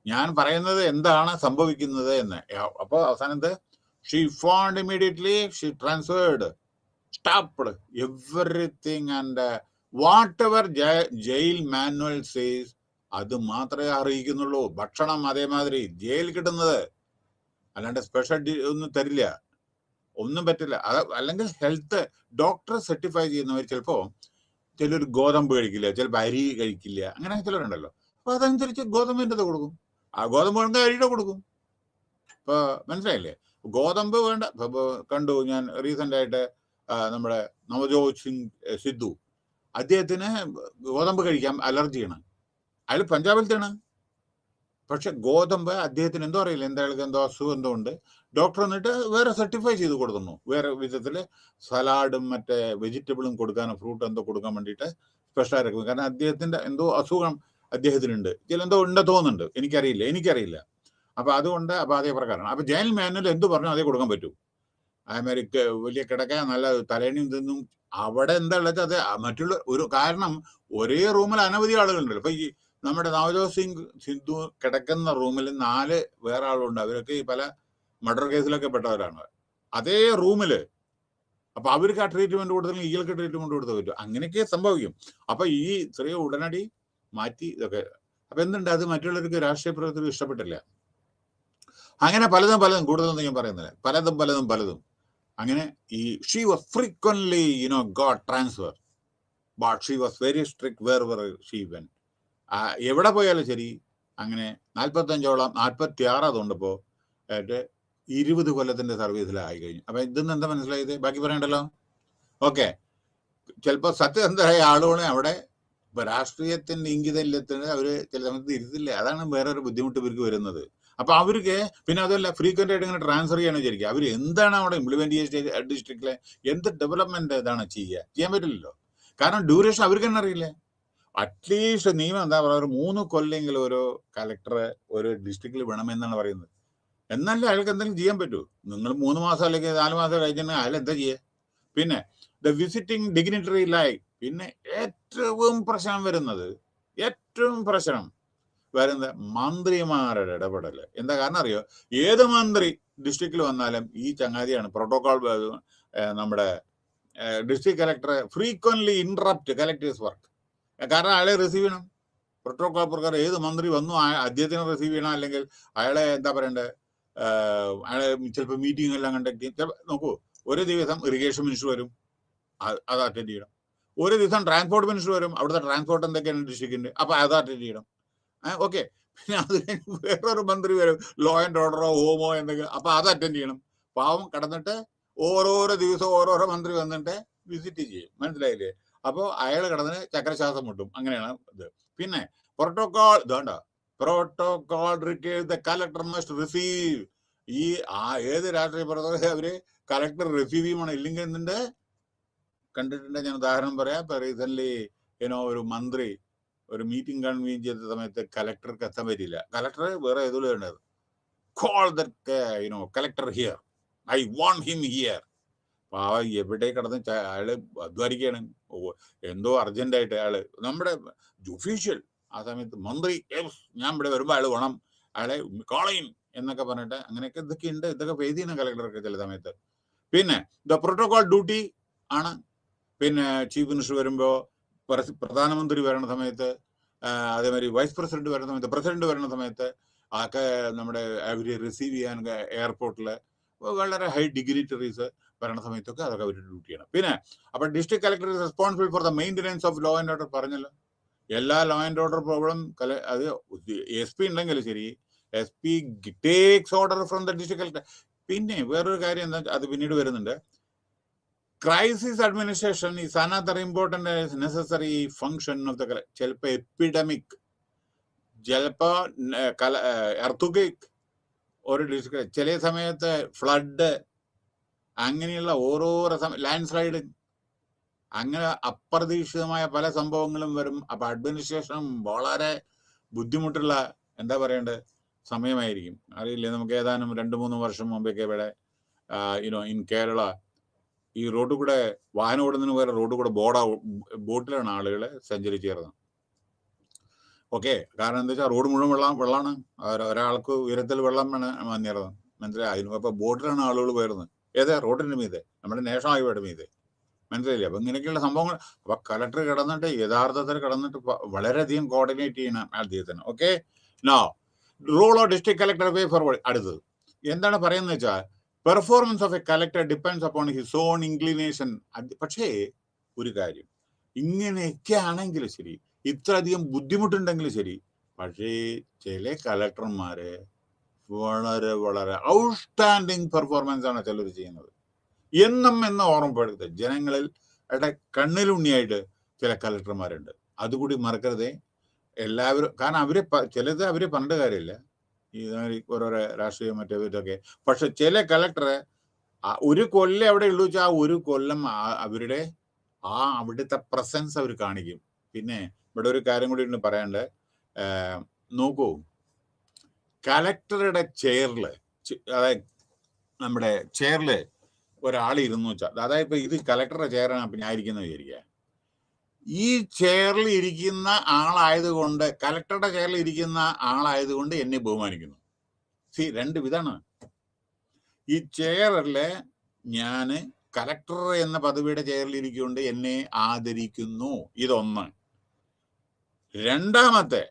ഞാൻ പറയുന്നത് എന്താണ് സംഭവിക്കുന്നത് എന്ന്. അപ്പോൾ അവസാനത്ത് she found immediately, she transferred, stopped everything and whatever jail manual says അത് മാത്രമേ അറിയിക്കുന്നുള്ളൂ. ഭക്ഷണം അതേമാതിരി ജയിൽ കിട്ടുന്നത്, അല്ലാണ്ട് സ്പെഷ്യൽ ഒന്നും തരില്ല, ഒന്നും പറ്റില്ല. അല്ലെങ്കിൽ ഹെൽത്ത് ഡോക്ടർ സർട്ടിഫൈ ചെയ്യുന്നവർ ചിലപ്പോൾ ചിലർ ഗോതമ്പ് കഴിക്കില്ല, ചിലപ്പോൾ അരി കഴിക്കില്ല, അങ്ങനെ ചിലരുണ്ടല്ലോ. അപ്പോൾ അതനുസരിച്ച് ഗോതമ്പിൻ്റെ കൊടുക്കും, ആ ഗോതമ്പ് വേണ്ട അരിയുടെ കൊടുക്കും. ഇപ്പോൾ മനസ്സിലായില്ലേ? ഗോതമ്പ് വേണ്ട. ഇപ്പോൾ കണ്ടു ഞാൻ റീസെൻ്റ് ആയിട്ട് നമ്മുടെ നവജോത് സിംഗ് സിദ്ധു, അദ്ദേഹത്തിന് ഗോതമ്പ് കഴിക്കാൻ അലർജിയാണ്. അയാൾ പഞ്ചാബിലത്തെയാണ്, പക്ഷെ ഗോതമ്പ് അദ്ദേഹത്തിന് എന്തോ അറിയില്ല, എന്തായാലും എന്തോ അസുഖം എന്തോ ഉണ്ട്. ഡോക്ടർ എന്നിട്ട് വേറെ സർട്ടിഫൈ ചെയ്ത് കൊടുക്കുന്നു, വേറെ വിധത്തിൽ സലാഡും മറ്റേ വെജിറ്റബിളും കൊടുക്കാനും ഫ്രൂട്ട് എന്തോ കൊടുക്കാൻ വേണ്ടിയിട്ട് സ്പെഷ്യൽ ഇറക്കും. കാരണം അദ്ദേഹത്തിന്റെ എന്തോ അസുഖം അദ്ദേഹത്തിനുണ്ട്, എന്തോ ഉണ്ടെന്ന് തോന്നുന്നുണ്ട്, എനിക്കറിയില്ല. അപ്പൊ അതുകൊണ്ട് അപ്പൊ അതേ പ്രകാരം അപ്പൊ ജനറൽ മാനുവൽ എന്ത് പറഞ്ഞു അതേ കൊടുക്കാൻ പറ്റൂ. അമേരിക്ക വലിയ കിടക്ക നല്ല തലേണിയും ഇതൊന്നും അവിടെ എന്താ ഉള്ളത് അത് മറ്റുള്ള ഒരു കാരണം ഒരേ റൂമിൽ അനവധി ആളുകളുണ്ടല്ലോ. ഇപ്പൊ ഈ നമ്മുടെ നവജോത് സിംഗ് സിദ്ധു കിടക്കുന്ന റൂമിൽ 4 വേറെ ആളുണ്ട്, അവരൊക്കെ ഈ പല മർഡർ കേസിലൊക്കെ പെട്ടവരാണ് അതേ റൂമില്. അപ്പൊ അവർക്ക് ആ ട്രീറ്റ്മെന്റ് കൊടുത്തില്ലെങ്കിൽ ഇയാൾക്ക് ട്രീറ്റ്മെന്റ് കൊടുത്താൽ പറ്റും, അങ്ങനെയൊക്കെ സംഭവിക്കും. അപ്പൊ ഈ സ്ത്രീയെ ഉടനടി മാറ്റി ഇതൊക്കെ. അപ്പൊ എന്തുണ്ട്, അത് മറ്റുള്ളവർക്ക് രാഷ്ട്രീയ പ്രവർത്തകർക്ക് ഇഷ്ടപ്പെട്ടില്ല. അങ്ങനെ പലതും കൂടുതലൊന്നും ഞാൻ പറയുന്നില്ല, പലതും അങ്ങനെ ഈ she was frequently got transfer, but she was very strict where she went. എവിടെ പോയാലും ശരി. അങ്ങനെ 46 അതുകൊണ്ടിപ്പോ 20 കൊല്ലത്തിന്റെ സർവീസിലായി കഴിഞ്ഞു. അപ്പൊ ഇതെന്ന് എന്താ മനസ്സിലായത്, ബാക്കി പറയണ്ടല്ലോ. ഓക്കെ, ചിലപ്പോ സത്യസന്ധരായ ആളുകളെ അവിടെ ഇപ്പൊ രാഷ്ട്രീയത്തിന്റെ ഇംഗിതത്തിന് അവര് ചില സമയത്ത് ഇരുത്തില്ല. അതാണ് വേറൊരു ബുദ്ധിമുട്ട് ഇവർക്ക് വരുന്നത്. അപ്പൊ അവർക്ക് പിന്നെ അതല്ല ഫ്രീക്വന്റ് ആയിട്ട് ഇങ്ങനെ ട്രാൻസ്ഫർ ചെയ്യാന്ന് വിചാരിക്കുക. അവർ എന്താണ് അവിടെ ഇംപ്ലിമെന്റ് ചെയ്യുക, ഡിസ്ട്രിക്റ്റിലെ എന്ത് ഡെവലപ്മെന്റ് ഇതാണ് ചെയ്യാൻ പറ്റില്ലല്ലോ. കാരണം ഡ്യൂറേഷൻ അവർക്ക് തന്നെ അറിയില്ല. അറ്റ്ലീസ്റ്റ് നിയമം എന്താ പറയുക, ഒരു 3 കൊല്ലെങ്കിലും ഒരു കലക്ടർ ഒരു ഡിസ്ട്രിക്റ്റിൽ വേണമെന്നാണ് പറയുന്നത്. എന്നല്ലേ അയാൾക്ക് എന്തെങ്കിലും ചെയ്യാൻ പറ്റൂ. നിങ്ങൾ 3 മാസം അല്ലെങ്കിൽ 4 മാസം കഴിഞ്ഞാൽ അയാൾ എന്താ ചെയ്യുക? പിന്നെ ദ വിസിറ്റിംഗ് ഡിഗ്നിറ്ററി ലൈഫ്. പിന്നെ ഏറ്റവും പ്രശ്നം വരുന്നത് മന്ത്രിമാരുടെ ഇടപെടല്. എന്താ കാരണം അറിയോ, ഏത് മന്ത്രി ഡിസ്ട്രിക്റ്റിൽ വന്നാലും ഈ ചങ്ങാതിയാണ് പ്രോട്ടോകോൾ. നമ്മുടെ district കലക്ടറെ frequently interrupt collectors work. കാരണം അയാളെ റിസീവ് ചെയ്യണം. പ്രോട്ടോകോൾ പ്രകാരം ഏത് മന്ത്രി വന്നു അദ്ദേഹത്തിനെ റിസീവ് ചെയ്യണം, അല്ലെങ്കിൽ അയാളെ എന്താ പറയണ്ടേ, അയാളെ ചിലപ്പോൾ മീറ്റിംഗ് എല്ലാം കണ്ടക്ട് ചെയ്യും. നോക്കൂ, ഒരു ദിവസം ഇറിഗേഷൻ മിനിസ്റ്റർ വരും, അത് അറ്റൻഡ് ചെയ്യണം. ഒരു ദിവസം ട്രാൻസ്പോർട്ട് മിനിസ്റ്റർ വരും, അവിടുത്തെ ട്രാൻസ്പോർട്ട് എന്തൊക്കെയാണ് ഡിസ്ട്രിക്റ്റിന്റെ, അപ്പൊ അത് അറ്റൻഡ് ചെയ്യണം. ഓക്കെ, പിന്നെ അത് കഴിഞ്ഞ് വേറൊരു മന്ത്രി വരും, ലോ ആൻഡ് ഓർഡറോ ഹോമോ എന്തെങ്കിലും, അപ്പൊ അത് അറ്റൻഡ് ചെയ്യണം. പാവം കടന്നിട്ട് ഓരോരോ ദിവസം ഓരോരോ മന്ത്രി വന്നിട്ട് വിസിറ്റ് ചെയ്യും, മനസ്സിലായില്ലേ? അപ്പോൾ അയാൾ കടന്ന് ചക്രശ്വാസം മുട്ടും, അങ്ങനെയാണ് ഇത്. പിന്നെ protocol the collector must receive. ഈ ഏത് രാഷ്ട്രീയ പ്രവർത്തകരെ അവര് കലക്ടർ റിസീവ് ചെയ്യുമാണ്, ഇല്ലെങ്കിൽ എന്തിന്റെ കണ്ടിട്ടുണ്ട്. ഞാൻ ഉദാഹരണം പറയാം. ഇപ്പൊ റീസെന്റ് ഒരു മന്ത്രി ഒരു മീറ്റിംഗ് കൺവീൻ ചെയ്ത സമയത്ത് കലക്ടർക്ക് എത്താൻ പറ്റിയില്ല. കലക്ടർ വേറെ ഏതോ ഉണ്ടായത്, call that collector here, I want him here. പാവം എവിടെ കിടന്ന് അയാള് അധ്വാനിക്കുകയാണ്, എന്തോ അർജന്റായിട്ട് അയാള് നമ്മുടെ ഒഫീഷ്യൽ. ആ സമയത്ത് മന്ത്രി ഞാൻ ഇവിടെ വരുമ്പോൾ അയാൾ വേണം, അയാളെ കോളയും എന്നൊക്കെ പറഞ്ഞിട്ട് അങ്ങനെയൊക്കെ ഇതൊക്കെ ഉണ്ട്. ഇതൊക്കെ ഫേസ് ചെയ്യുന്ന കലക്ടർക്ക് ചില സമയത്ത്. പിന്നെ ദ പ്രോട്ടോകോൾ ഡ്യൂട്ടി ആണ്. പിന്നെ ചീഫ് മിനിസ്റ്റർ വരുമ്പോൾ, പ്രധാനമന്ത്രി വരുന്ന സമയത്ത്, അതേമാതിരി വൈസ് പ്രസിഡന്റ് വരുന്ന സമയത്ത്, പ്രസിഡന്റ് വരുന്ന സമയത്ത് ഒക്കെ നമ്മുടെ അവര് റിസീവ് ചെയ്യാൻ എയർപോർട്ടില് വളരെ ഹൈ ഡിഗ്നിറ്ററീസ് വരണ സമയത്തൊക്കെ അതൊക്കെ അവരുടെ ഡ്യൂട്ടിയാണ്. പിന്നെ അപ്പൊ district collector is responsible for the maintenance of law and order. പറഞ്ഞല്ലോ, എല്ലാ ലോ ആൻഡ് ഓർഡർ പ്രോബ്ലം അത് SP ഉണ്ടെങ്കിലും ശരി, SP takes order from the district collector. പിന്നെ വേറൊരു കാര്യം എന്താ, അത് പിന്നീട് വരുന്നുണ്ട്. Crisis administration is another important necessary function of the collector. ചിലപ്പോ എപ്പിഡമിക്, ചിലപ്പോ എർത്തുകേക്ക്, ഒരു ഡിസ്ട്രിക്ട് ചില സമയത്ത് ഫ്ലഡ്, അങ്ങനെയുള്ള ഓരോരോ ലാൻഡ് സ്ലൈഡ്, അങ്ങനെ അപ്രതീക്ഷിതമായ പല സംഭവങ്ങളും വരും. അപ്പൊ അഡ്മിനിസ്ട്രേഷൻ വളരെ ബുദ്ധിമുട്ടുള്ള എന്താ പറയേണ്ടത് സമയമായിരിക്കും. അറിയില്ലേ, നമുക്ക് ഏതാനും 2-3 വർഷം മുമ്പൊക്കെ ഇവിടെ ഇൻ കേരള ഈ റോഡിൽ കൂടെ വാഹനം ഓടുന്നതിന് വേറെ റോഡിൽ കൂടെ ബോട്ടിലാണ് ആളുകളെ സഞ്ചരിച്ചു ചേർന്നത്. ഓക്കെ, കാരണം എന്താ വെച്ചാൽ റോഡ് മുഴുവൻ വെള്ളമാണ്, ഒരാൾക്ക് ഉയരത്തിൽ വെള്ളം വന്നിരുന്നത്, മനസ്സിലായി. അപ്പൊ ബോട്ടിലാണ് ആളുകൾ പോയിരുന്നത്. ഏതാ റോഡിന്റെ മീതെ, നമ്മുടെ നാഷണൽ ഹൈവേയുടെ മീതെ, മനസ്സിലായില്ലേ? അപ്പൊ ഇങ്ങനെയൊക്കെയുള്ള സംഭവങ്ങൾ. അപ്പൊ കലക്ടർ കിടന്നിട്ട് യഥാർത്ഥത്തിൽ കിടന്നിട്ട് വളരെയധികം കോർഡിനേറ്റ് ചെയ്യണം അദ്ദേഹത്തിന്. Okay, no rule of district collector way forward. അടുത്തത് എന്താണ് പറയുന്നത് വെച്ചാൽ, performance of a collector depends upon his own inclination. പക്ഷേ ഒരു കാര്യം, ഇങ്ങനെയൊക്കെ ആണെങ്കിലും ശരി, ഇത്രയധികം ബുദ്ധിമുട്ടുണ്ടെങ്കിലും ശരി, പക്ഷേ ചില കലക്ടർമാരെ വളരെ വളരെ ഔട്ട്സ്റ്റാൻഡിങ് പെർഫോമൻസ് ആണ് ചിലർ ചെയ്യുന്നത്. എന്ന ഓർമ്മപ്പെടുത്തുക, ജനങ്ങളിൽ കണ്ണിലുണ്ണിയായിട്ട് ചില കലക്ടർമാരുണ്ട്. അതുകൂടി മറക്കരുതേ. എല്ലാവരും, കാരണം ചിലത് അവര് പറഞ്ഞിട്ട് കാര്യമില്ല, ഈ ഓരോരോ രാഷ്ട്രീയം മറ്റേ ഇതൊക്കെ. പക്ഷെ ചില കളക്ടറെ ഒരു കൊല്ലം അവിടെ ഉള്ളൂ വെച്ചാൽ ആ ഒരു കൊല്ലം അവരുടെ അവിടുത്തെ പ്രസൻസ് അവർ കാണിക്കും. പിന്നെ ഇവിടെ ഒരു കാര്യം കൂടി പറയാണ്ട്, നോക്കൂ, കലക്ടറുടെ ചെയറില്, അതായത് നമ്മുടെ ചെയറില് ഒരാൾ ഇരുന്നു വെച്ചാൽ, അതായത് ഇപ്പൊ ഇത് കലക്ടറുടെ ചെയറാണ് അപ്പൊ ഞാൻ ഇരിക്കുന്നത് വിചാരിക്കുക. ഈ ചെയറിൽ ഇരിക്കുന്ന ആളായതുകൊണ്ട്, കലക്ടറുടെ ചെയറിൽ ഇരിക്കുന്ന ആളായതുകൊണ്ട് എന്നെ ബഹുമാനിക്കുന്നു. രണ്ട് വിധാണ്. ഈ ചെയറില് ഞാന് കലക്ടർ എന്ന പദവിയുടെ ചെയറിൽ ഇരിക്കൊണ്ട് എന്നെ ആദരിക്കുന്നു, ഇതൊന്ന്. രണ്ടാമത്തെ,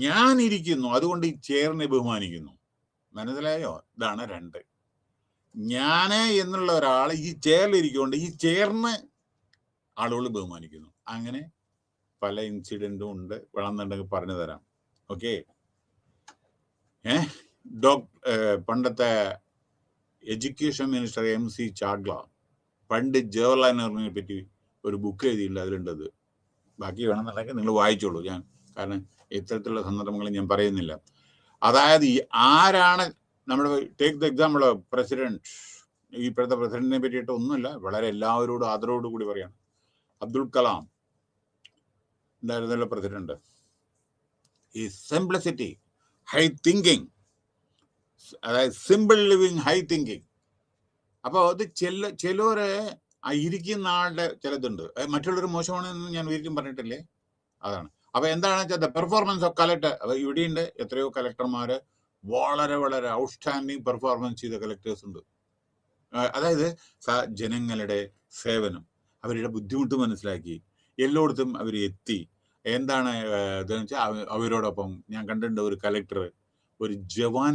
ഞാൻ ഇരിക്കുന്നു അതുകൊണ്ട് ഈ ചെയറിനെ ബഹുമാനിക്കുന്നു. മനസ്സിലായോ? ഇതാണ് രണ്ട്. ഞാന് എന്നുള്ള ഒരാൾ ഈ ചെയറിൽ ഇരിക്കൊണ്ട് ഈ ചെയറിന് ആളുകൾ ബഹുമാനിക്കുന്നു. അങ്ങനെ പല ഇൻസിഡന്റും ഉണ്ട്, വേണമെന്നുണ്ടെങ്കിൽ പറഞ്ഞു തരാം. ഓക്കെ. പണ്ടത്തെ എഡ്യൂക്കേഷൻ മിനിസ്റ്റർ MC ചാഗ്ല പണ്ട് ജവഹർലാൽ നെഹ്റുവിനെ പറ്റി ഒരു ബുക്ക് എഴുതിയിട്ടുണ്ട്, അതിലുണ്ടത്. ബാക്കി വേണമെന്നുണ്ടെങ്കിൽ നിങ്ങൾ വായിച്ചോളൂ. ഞാൻ കാരണം ഇത്തരത്തിലുള്ള സന്ദർഭങ്ങൾ ഞാൻ പറയുന്നില്ല. അതായത് ആരാണ് നമ്മുടെ, take the example of president. ഇപ്പോഴത്തെ പ്രസിഡന്റിനെ പറ്റിയിട്ട് ഒന്നുമില്ല, വളരെ എല്ലാവരോടും ആദരവോടു കൂടി പറയാണ്. അബ്ദുൽ കലാം ഉണ്ടായിരുന്നല്ലോ പ്രസിഡന്റ്. ഈ സിംപ്ലിസിറ്റി, ഹൈ തിങ്കിങ്, അതായത് സിമ്പിൾ ലിവിങ്, ഹൈ തിങ്കിങ്. അപ്പോൾ അത് ചിലരെ ഇരിക്കുന്ന ആളുടെ ചിലതുണ്ട്, മറ്റുള്ളവർ മോശമാണെന്ന് ഞാൻ ഒരിക്കലും പറഞ്ഞിട്ടില്ലേ, അതാണ്. അപ്പൊ എന്താണെന്ന് വെച്ചാൽ ദ പെർഫോമൻസ് ഓഫ് കലക്ടർ. ഇവിടെയുണ്ട് എത്രയോ കലക്ടർമാര് വളരെ വളരെ ഔട്ട്സ്റ്റാൻഡിങ് പെർഫോമൻസ് ചെയ്ത കലക്ടേഴ്സ് ഉണ്ട്. അതായത് ജനങ്ങളുടെ സേവനം, അവരുടെ ബുദ്ധിമുട്ട് മനസ്സിലാക്കി എല്ലായിടത്തും അവർ എത്തി. എന്താണ് ഇതെന്ന് വെച്ചാൽ അവരോടൊപ്പം ഞാൻ കണ്ടിട്ടുണ്ട് ഒരു കലക്ടർ, ഒരു ജവാൻ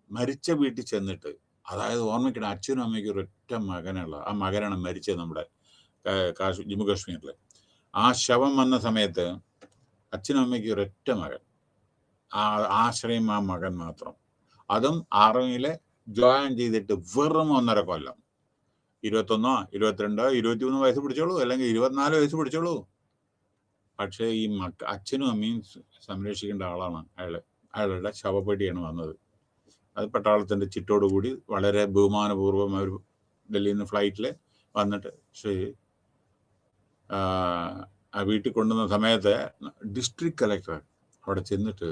മരിച്ച വീട്ടിൽ ചെന്നിട്ട്, അതായത് ഓർമ്മിക്കണം, അച്ഛനും അമ്മയ്ക്കും ഒരൊറ്റ മകനുള്ള, ആ മകനാണ് മരിച്ചത് നമ്മുടെ ജമ്മു കാശ്മീരിൽ. ആ ശവം വന്ന സമയത്ത് അച്ഛനും അമ്മയ്ക്കും ഒരൊറ്റ മകൻ, ആശ്രയം ആ മകൻ മാത്രം. അതും ആർമിയിലെ ജോയിൻ ചെയ്തിട്ട് വെറും 1.5 കൊല്ലം, 21, 22, 23 വയസ്സ് പിടിച്ചോളൂ, അല്ലെങ്കിൽ 24 വയസ്സ് പിടിച്ചോളൂ. പക്ഷേ ഈ അച്ഛനും അമ്മയും സംരക്ഷിക്കേണ്ട ആളാണ് അയാളുടെ ശവപ്പെട്ടിയാണ് വന്നത്. അത് പട്ടാളത്തിന്റെ ചിട്ടോടുകൂടി വളരെ ബഹുമാനപൂർവ്വം അവർ ഡൽഹിയിൽ നിന്ന് ഫ്ലൈറ്റിൽ വന്നിട്ട് ആ വീട്ടിൽ കൊണ്ടുവന്ന സമയത്ത് ഡിസ്ട്രിക്ട് കളക്ടർ അവിടെ ചെന്നിട്ട്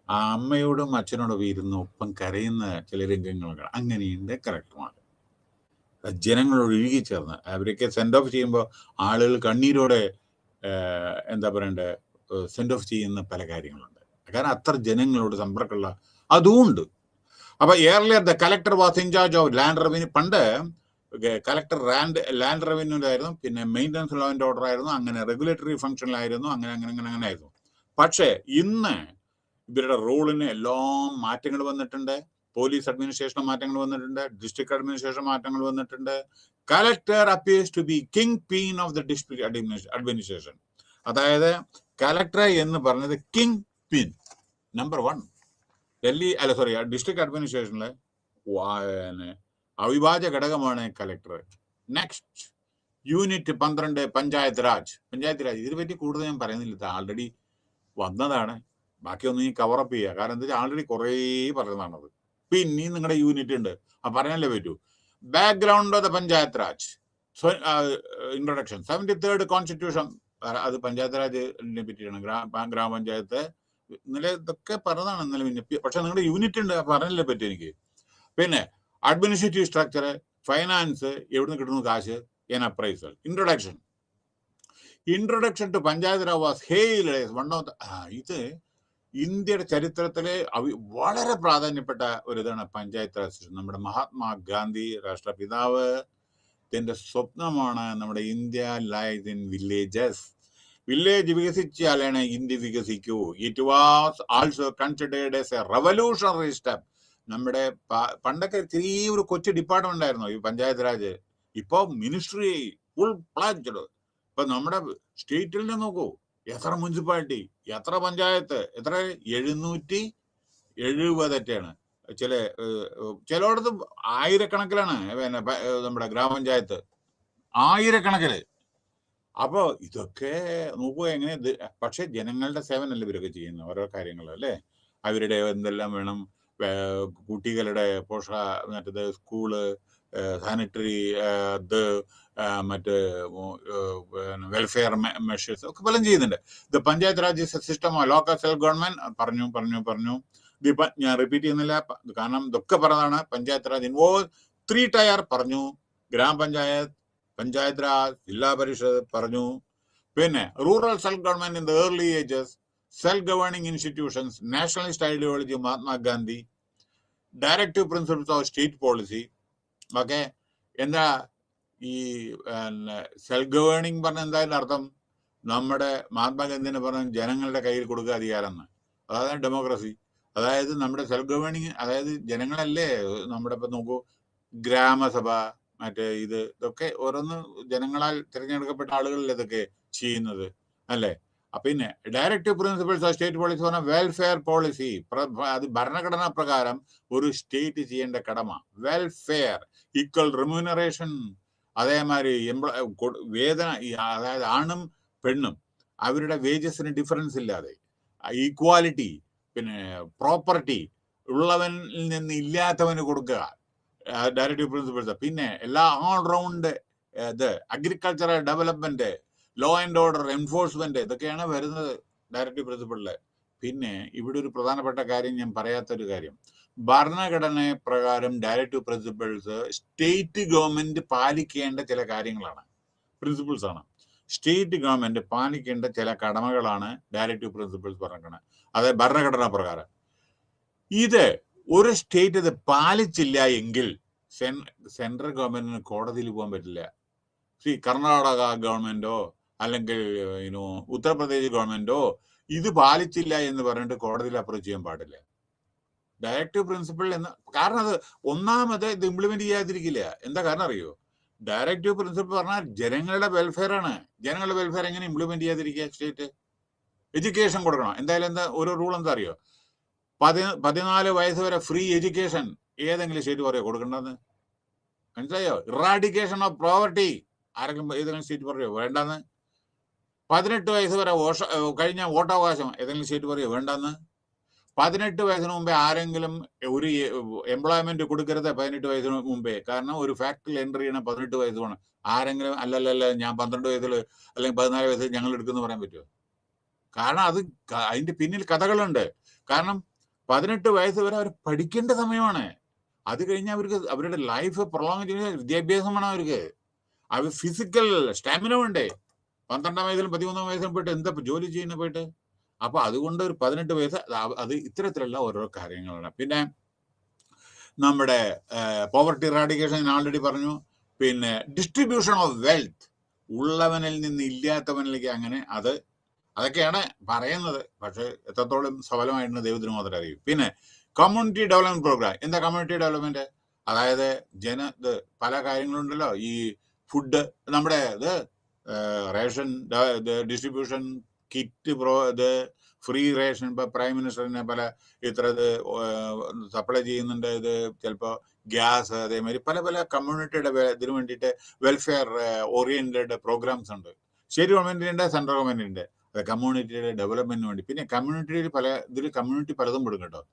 ആ അമ്മയോടും അച്ഛനോടും ഇരുന്ന് ഒപ്പം കരയുന്ന ചില രംഗങ്ങളൊക്കെ. അങ്ങനെയുണ്ട് കളക്ടർമാർ, ജനങ്ങളോട് ഇഴുകിച്ചേർന്ന്. അവരൊക്കെ സെൻഡ് ഓഫ് ചെയ്യുമ്പോൾ ആളുകൾ കണ്ണീരോടെ എന്താ പറയണ്ടേ, സെൻഡ് ഓഫ് ചെയ്യുന്ന പല കാര്യങ്ങളുണ്ട്. കാരണം അത്ര ജനങ്ങളോട് സമ്പർക്കമുള്ള അതുമുണ്ട്. അപ്പൊ earlier the collector was incharge of land revenue. പണ്ട് കളക്ടർ ലാൻഡ് റവന്യൂലായിരുന്നു, പിന്നെ മെയിൻ്റനൻസ് ലോ ആൻഡ് ഓർഡർ ആയിരുന്നു, അങ്ങനെ റെഗുലേറ്ററി ഫംഗ്ഷനിലായിരുന്നു, അങ്ങനെ ആയിരുന്നു. പക്ഷേ ഇന്ന് ഇവരുടെ റോളിന് എല്ലാം മാറ്റങ്ങൾ വന്നിട്ടുണ്ട്. പോലീസ് അഡ്മിനിസ്ട്രേഷൻ മാറ്റങ്ങൾ വന്നിട്ടുണ്ട്, ഡിസ്ട്രിക്ട് അഡ്മിനിസ്ട്രേഷൻ മാറ്റങ്ങൾ വന്നിട്ടുണ്ട്. Collector appears to be kingpin of the district administration. അതായത് കളക്ടർ എന്ന് പറഞ്ഞത് kingpin number 1 Delhi, district അഡ്മിനിസ്ട്രേഷനിലെ അവിഭാജ്യ ഘടകമാണ് collector. Next unit 12 panchayat raj. ഇതിനെ പറ്റി കൂടുതൽ ഞാൻ പറയുന്നില്ല, ആൾറെഡി വന്നതാണ്. ബാക്കിയൊന്നും ഈ കവറപ്പ് ചെയ്യുക, കാരണം എന്താ വെച്ചാൽ ആൾറെഡി കുറേ പറയുന്നതാണത്. പിന്നെയും നിങ്ങളുടെ യൂണിറ്റ് ഉണ്ട്, പറയാനല്ലേ പറ്റൂ. Background of the panchayat Raj, introduction. 73rd constitution, അത് പഞ്ചായത്ത് രാജിനെ പറ്റിയാണ്. ഗ്രാമപഞ്ചായത്ത് ഇന്നലെ ഇതൊക്കെ പറഞ്ഞതാണ് ഇന്നലെ പിന്നെ. പക്ഷെ നിങ്ങളുടെ യൂണിറ്റ് ഉണ്ട്, പറഞ്ഞല്ലേ പറ്റും എനിക്ക്. പിന്നെ അഡ്മിനിസ്ട്രേറ്റീവ് സ്ട്രക്ചർ, ഫൈനാൻസ്, എവിടുന്ന് കിട്ടുന്നു കാശ്, appraisal. Introduction to panchayat raj was hailed as one of the, ഇത് ഇന്ത്യയുടെ ചരിത്രത്തിലെ വളരെ പ്രാധാന്യപ്പെട്ട ഒരു ഇതാണ് പഞ്ചായത്ത് രാജ്. നമ്മുടെ മഹാത്മാഗാന്ധി രാഷ്ട്രപിതാവ് ഇതിന്റെ സ്വപ്നമാണ് നമ്മുടെ India lies in villages. Village വികസിച്ചാലാണ് ഇന്ത്യ വികസിക്കൂ. It was also considered as a revolutionary step. നമ്മുടെ പണ്ടൊക്കെ ചെറിയൊരു കൊച്ചു ഡിപ്പാർട്ട്മെന്റ് ആയിരുന്നു ഈ പഞ്ചായത്ത് രാജ്. ഇപ്പൊ മിനിസ്ട്രി ഫുൾ പ്ലാജ്ഡ്. ഇപ്പൊ നമ്മുടെ സ്റ്റേറ്റിൽ നിന്ന് നോക്കൂ, എത്ര മുനിസിപ്പാലിറ്റി, എത്ര പഞ്ചായത്ത്, എത്ര 770 ചിലയിടത്ത് ആയിരക്കണക്കിലാണ്. പിന്നെ നമ്മുടെ ഗ്രാമപഞ്ചായത്ത് ആയിരക്കണക്കിന്. അപ്പോൾ ഇതൊക്കെ നോക്കുക എങ്ങനെ പക്ഷെ ജനങ്ങളുടെ സേവനമല്ലേ ഇവരൊക്കെ ചെയ്യുന്നത് ഓരോ കാര്യങ്ങൾ അല്ലേ. അവരുടെ എന്തെല്ലാം വേണം, കുട്ടികളുടെ മറ്റേത് സ്കൂള്, സാനിറ്ററി, ഇത് മറ്റ് വെൽഫെയർ മെഷേഴ്സ് ഒക്കെ പലതും ചെയ്യുന്നുണ്ട്. ഇത് panchayat Raj system, local self government പറഞ്ഞു. ഇതിപ്പോ ഞാൻ റിപ്പീറ്റ് ചെയ്യുന്നില്ല, കാരണം ഇതൊക്കെ പറഞ്ഞതാണ്. പഞ്ചായത്ത് രാജ് ഇൻവോൾവ് 3 ടയർ പറഞ്ഞു, ഗ്രാമപഞ്ചായത്ത്, പഞ്ചായത്ത് രാജ്, ജില്ലാ പരിഷത്ത് പറഞ്ഞു. പിന്നെ rural self government in the early ages, self governing institutions, nationalist ideology Mahatma Gandhi, directive principles of state policy. Okay, എന്താ ഈ സെൽഫ് ഗവേണിംഗ് പറഞ്ഞ എന്തായാലും അർത്ഥം? നമ്മുടെ മഹാത്മാഗാന്ധിനെ പറഞ്ഞ ജനങ്ങളുടെ കയ്യിൽ കൊടുക്കുക അധികാരം എന്ന്. അതായത് ഡെമോക്രസി. അതായത് നമ്മുടെ സെൽഫ് ഗവേണിംഗ്, അതായത് ജനങ്ങളല്ലേ നമ്മുടെ ഇപ്പൊ നോക്കൂ, ഗ്രാമസഭ, മറ്റേ ഇതൊക്കെ ഓരോന്ന് ജനങ്ങളാൽ തിരഞ്ഞെടുക്കപ്പെട്ട ആളുകളിൽ ഇതൊക്കെ ചെയ്യുന്നത് അല്ലേ. പിന്നെ directive principles of state policy പറഞ്ഞാൽ വെൽഫെയർ പോളിസി. അത് ഭരണഘടനാ പ്രകാരം ഒരു സ്റ്റേറ്റ് ചെയ്യേണ്ട കടമ. വെൽഫെയർ, ഈക്വൽ റിമ്യൂണറേഷൻ, അതേമാതിരി വേതന, അതായത് ആണും പെണ്ണും അവരുടെ വേജസിന് ഡിഫറൻസ് ഇല്ലാതെ, ഈക്വാലിറ്റി, പിന്നെ പ്രോപ്പർട്ടി ഉള്ളവനിൽ നിന്ന് ഇല്ലാത്തവന് കൊടുക്കുക, ഡയറക്റ്റീവ് പ്രിൻസിപ്പിൾസ്. പിന്നെ എല്ലാ ഓൾറൗണ്ട് ഇത് agricultural development, law and order enforcement, ഇതൊക്കെയാണ് വരുന്നത് ഡയറക്റ്റീവ് പ്രിൻസിപ്പിളില്. പിന്നെ ഇവിടെ ഒരു പ്രധാനപ്പെട്ട കാര്യം ഞാൻ പറയാത്തൊരു കാര്യം, ഭരണഘടന പ്രകാരം ഡയറക്റ്റീവ് പ്രിൻസിപ്പിൾസ് സ്റ്റേറ്റ് ഗവൺമെന്റ് പാലിക്കേണ്ട ചില കാര്യങ്ങളാണ്, പ്രിൻസിപ്പിൾസ് ആണ്. സ്റ്റേറ്റ് ഗവൺമെന്റ് പാലിക്കേണ്ട ചില കടമകളാണ് ഡയറക്റ്റീവ് പ്രിൻസിപ്പിൾസ് പറഞ്ഞിരിക്കുന്നത്, അതായത് ഭരണഘടനാ പ്രകാരം. ഇത് ഒരു സ്റ്റേറ്റ് ഇത് പാലിച്ചില്ല എങ്കിൽ സെൻട്രൽ ഗവൺമെന്റിന് കോടതിയിൽ പോകാൻ പറ്റില്ല. കർണാടക ഗവൺമെന്റോ അല്ലെങ്കിൽ ഉത്തർപ്രദേശ് ഗവൺമെന്റോ ഇത് പാലിച്ചില്ല എന്ന് പറഞ്ഞിട്ട് കോടതിയിൽ അപ്രോച്ച് ചെയ്യാൻ പാടില്ല. ഡയറക്റ്റീവ് പ്രിൻസിപ്പിൾ എന്ന്, കാരണം അത് ഒന്നാമത് ഇത് ഇംപ്ലിമെന്റ് ചെയ്യാതിരിക്കില്ല. എന്താ കാരണം അറിയോ? ഡയറക്റ്റീവ് പ്രിൻസിപ്പിൾ പറഞ്ഞാൽ ജനങ്ങളുടെ വെൽഫെയർ ആണ്. ജനങ്ങളുടെ വെൽഫെയർ എങ്ങനെ ഇംപ്ലിമെന്റ് ചെയ്യാതിരിക്കുക? സ്റ്റേറ്റ് എഡ്യൂക്കേഷൻ കൊടുക്കണം. എന്തായാലും എന്താ ഒരു റൂൾ എന്താ അറിയോ? 14 വയസ്സ് വരെ ഫ്രീ എഡ്യൂക്കേഷൻ ഏതെങ്കിലും സ്റ്റേറ്റ് പറയോ കൊടുക്കണ്ടെന്ന്? മനസ്സിലായോ? ഇറാഡിക്കേഷൻ ഓഫ് പോവർട്ടി ആരെങ്കിലും ഏതെങ്കിലും സ്റ്റേറ്റ് പറയോ വേണ്ടെന്ന്? 18 വയസ്സ് വരെ കഴിഞ്ഞ വോട്ടവകാശം ഏതെങ്കിലും സ്റ്റേറ്റ് പറയോ വേണ്ടെന്ന്? 18 വയസ്സിന് മുമ്പേ ആരെങ്കിലും ഒരു എംപ്ലോയ്മെന്റ് കൊടുക്കരുത് 18 വയസ്സിന് മുമ്പേ. കാരണം ഒരു ഫാക്ടറിയിൽ എൻട്രി ചെയ്യണം 18 വയസ്സ് വേണം. ആരെങ്കിലും അല്ലല്ല ഞാൻ 12 വയസ്സിൽ അല്ലെങ്കിൽ 14 വയസ്സിൽ ഞങ്ങൾ എടുക്കുമെന്ന് പറയാൻ പറ്റുമോ? കാരണം അതിന്റെ പിന്നിൽ കഥകളുണ്ട്. കാരണം 18 വയസ്സ് വരെ അവർ പഠിക്കേണ്ട സമയമാണ്. അത് കഴിഞ്ഞാൽ അവർക്ക് അവരുടെ ലൈഫ് പ്രൊലോങ് ചെയ്യുന്ന വിദ്യാഭ്യാസമാണ് അവർക്ക്. അവർ ഫിസിക്കൽ സ്റ്റാമിന വേണ്ടേ? 12 വയസ്സിലും 13 വയസ്സിലും പോയിട്ട് എന്താ ജോലി ചെയ്യുന്ന പോയിട്ട്? അപ്പൊ അതുകൊണ്ട് ഒരു 18 വയസ്സ്, അത് ഇത്തരത്തിലുള്ള ഓരോ കാര്യങ്ങളാണ്. പിന്നെ നമ്മുടെ പോവർട്ടി ഇറാഡിക്കേഷൻ ഞാൻ ആൾറെഡി പറഞ്ഞു. പിന്നെ ഡിസ്ട്രിബ്യൂഷൻ ഓഫ് വെൽത്ത്, ഉള്ളവനിൽ നിന്ന് ഇല്ലാത്തവനിലേക്ക്, അങ്ങനെ അതൊക്കെയാണ് പറയുന്നത്. പക്ഷെ എത്രത്തോളം സഫലമായിട്ട് ദൈവത്തിന് മാത്രമേ അറിയൂ. പിന്നെ കമ്മ്യൂണിറ്റി ഡെവലപ്മെന്റ് പ്രോഗ്രാം. എന്താ കമ്മ്യൂണിറ്റി ഡെവലപ്മെന്റ്? അതായത് പല കാര്യങ്ങളുണ്ടല്ലോ, ഈ ഫുഡ്, നമ്മുടെ ration distribution, kit free ration. ഇപ്പൊ പ്രൈം മിനിസ്റ്ററിനെ പല സപ്ലൈ ചെയ്യുന്നുണ്ട്. ഇത് ചിലപ്പോ ഗ്യാസ്, അതേമാതിരി പല പല കമ്മ്യൂണിറ്റിയുടെ ഇതിനു വേണ്ടിയിട്ട് വെൽഫെയർ ഓറിയന്റഡ് പ്രോഗ്രാംസ് ഉണ്ട്. സ്റ്റേറ്റ് ഗവൺമെന്റിന്റെ, സെൻട്രൽ ഗവൺമെന്റിന്റെ, കമ്മ്യൂണിറ്റിയുടെ ഡെവലപ്മെന്റിന് വേണ്ടി. പിന്നെ കമ്മ്യൂണിറ്റിയിൽ കമ്മ്യൂണിറ്റി പലതും പെടും കേട്ടോ.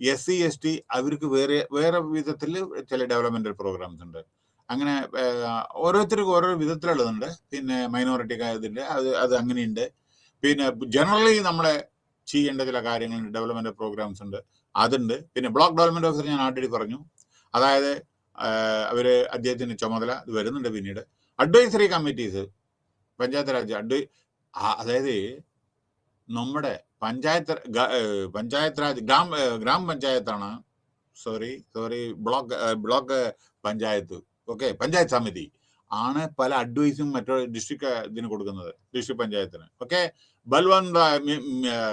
SC ST അവർക്ക് വേറെ വിധത്തിൽ ചില ഡെവലപ്മെന്റൽ പ്രോഗ്രാംസ് ഉണ്ട്. അങ്ങനെ ഓരോരുത്തർക്കും ഓരോ വിധത്തിലുള്ളതുണ്ട്. പിന്നെ മൈനോറിറ്റി ഇതിന്റെ അത് അങ്ങനെയുണ്ട്. പിന്നെ ജനറലി നമ്മളെ ചെയ്യേണ്ട ചില കാര്യങ്ങളുണ്ട്, ഡെവലപ്മെന്റ് പ്രോഗ്രാംസ് ഉണ്ട്, അതുണ്ട്. പിന്നെ ബ്ലോക്ക് ഡെവലപ്മെന്റ് ഓഫീസർ ഞാൻ ആൾറെഡി പറഞ്ഞു. അതായത് അവര് അദ്ദേഹത്തിന്റെ ചുമതല ഇത് വരുന്നുണ്ട്. പിന്നീട് അഡ്വൈസറി കമ്മിറ്റീസ്, പഞ്ചായത്ത് രാജ് അതായത് നമ്മുടെ പഞ്ചായത്ത് രാജ് ഗ്രാമപഞ്ചായത്താണ്, ബ്ലോക്ക് പഞ്ചായത്ത്, ഓക്കെ, പഞ്ചായത്ത് സമിതി ആണ് പല അഡ്വൈസും മറ്റോ ഡിസ്ട്രിക്ട് ഇതിന് കൊടുക്കുന്നത്, ഡിസ്ട്രിക്ട് പഞ്ചായത്തിന്. ഓക്കെ, ബൽവന്ത്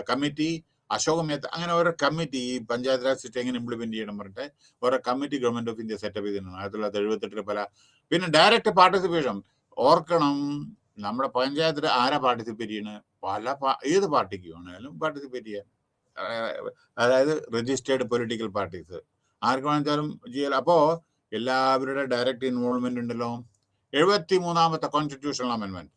കമ്മിറ്റി, അശോക് മേത്ത, അങ്ങനെ ഓരോ കമ്മിറ്റി ഈ പഞ്ചായത്ത് രാജ് സിസ്റ്റം എങ്ങനെ ഇംപ്ലിമെന്റ് ചെയ്യണം പറഞ്ഞിട്ട് ഓരോ committee government of India setup ചെയ്തിട്ടുണ്ട് 1978 പല. പിന്നെ ഡയറക്റ്റ് പാർട്ടിസിപ്പേഷൻ ഓർക്കണം, നമ്മുടെ പഞ്ചായത്തിൽ ആരാ പാർട്ടിസിപ്പേറ്റ് ചെയ്യണത്? ഏത് പാർട്ടിക്ക് വേണമെങ്കിലും പാർട്ടിസിപ്പേറ്റ് ചെയ്യാം. അതായത് രജിസ്റ്റേർഡ് പൊളിറ്റിക്കൽ പാർട്ടീസ് ആർക്ക് വേണമെങ്കിലും ചെയ്യാം. അപ്പോ എല്ലാവരുടെ ഡയറക്റ്റ് ഇൻവോൾവ്മെന്റ് ഉണ്ടല്ലോ. 73ാമത്തെ constitutional amendment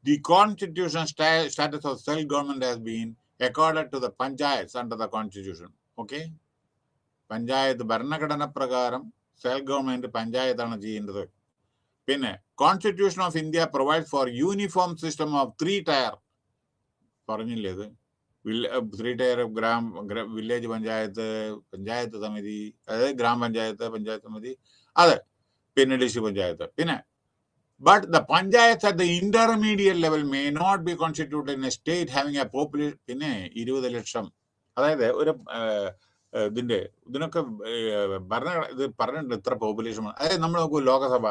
The constitutional status of self-government has been accorded to the panchayats under the constitution. Okay? Panchayat ഭരണഘടന പ്രകാരം സെൽഫ് ഗവൺമെന്റ് പഞ്ചായത്താണ് ചെയ്യേണ്ടത്. പിന്നെ constitution of India provide for uniform system of 3 tier. പറഞ്ഞില്ലേ ഇത്? 3 ടയർ വില്ലേജ് പഞ്ചായത്ത്, പഞ്ചായത്ത് സമിതി, അതായത് ഗ്രാമപഞ്ചായത്ത്, പഞ്ചായത്ത് സമിതി, അതെ, പിന്നെ ഡിസ്ട്രിക്ട് പഞ്ചായത്ത്. പിന്നെ but the panchayats at the intermediate level may not be constituted in a state having a population. പിന്നെ 20 ലക്ഷം, അതായത് ഒരു ഇതിനൊക്കെ ഇത് പറഞ്ഞിട്ടുണ്ട് ഇത്ര പോപ്പുലേഷൻ. അതായത് നമ്മൾ നോക്കൂ, ലോകസഭ,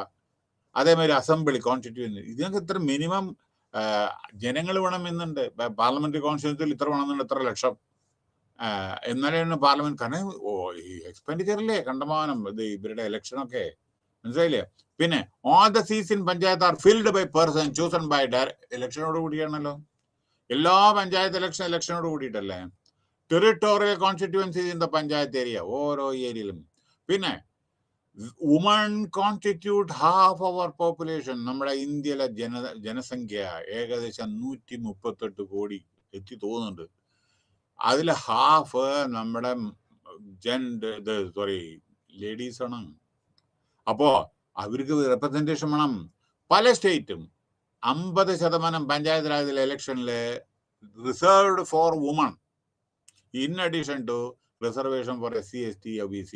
അതേമാതിരി അസംബ്ലി, കോൺസ്റ്റിറ്റ്യൂഷൻ, ഇതിനൊക്കെ ഇത്ര മിനിമം ജനങ്ങൾ വേണമെന്നുണ്ട്. പാർലമെന്ററി കോൺസ്റ്റിറ്റ്യൂൻസിൽ ഇത്ര വേണമെന്നുണ്ട്, ഇത്ര ലക്ഷം, എന്നാലാണ് പാർലമെന്റ്. കാരണം എക്സ്പെൻഡിച്ചറില്ലേ കണ്ടമാനം ഇത് ഇവരുടെ ഇലക്ഷനൊക്കെ, മനസ്സിലായില്ലേ? പിന്നെ all the seats in panchayat are filled by person chosen by ഇലക്ഷനോട് കൂടിയാണല്ലോ. എല്ലാ പഞ്ചായത്ത് ഇലക്ഷനോട് കൂടിയിട്ടല്ലേ. Territorial constituency in the panchayat area, ഓരോ ഏരിയയിലും. പിന്നെ woman constitute half our population. നമ്മുടെ ഇന്ത്യയിലെ ജനസംഖ്യ ഏകദേശം 138 കോടി എത്തി തോന്നുന്നുണ്ട്. അതിൽ ഹാഫ് നമ്മുടെ ലേഡീസ് ആണ്. അപ്പോ അവർക്ക് റെപ്രസെന്റേഷൻ വേണം. പല സ്റ്റേറ്റും 50% പഞ്ചായത്ത് രാജ് ഇലക്ഷനിൽ reserved for women, in addition to reservation for SC, ST, OBC.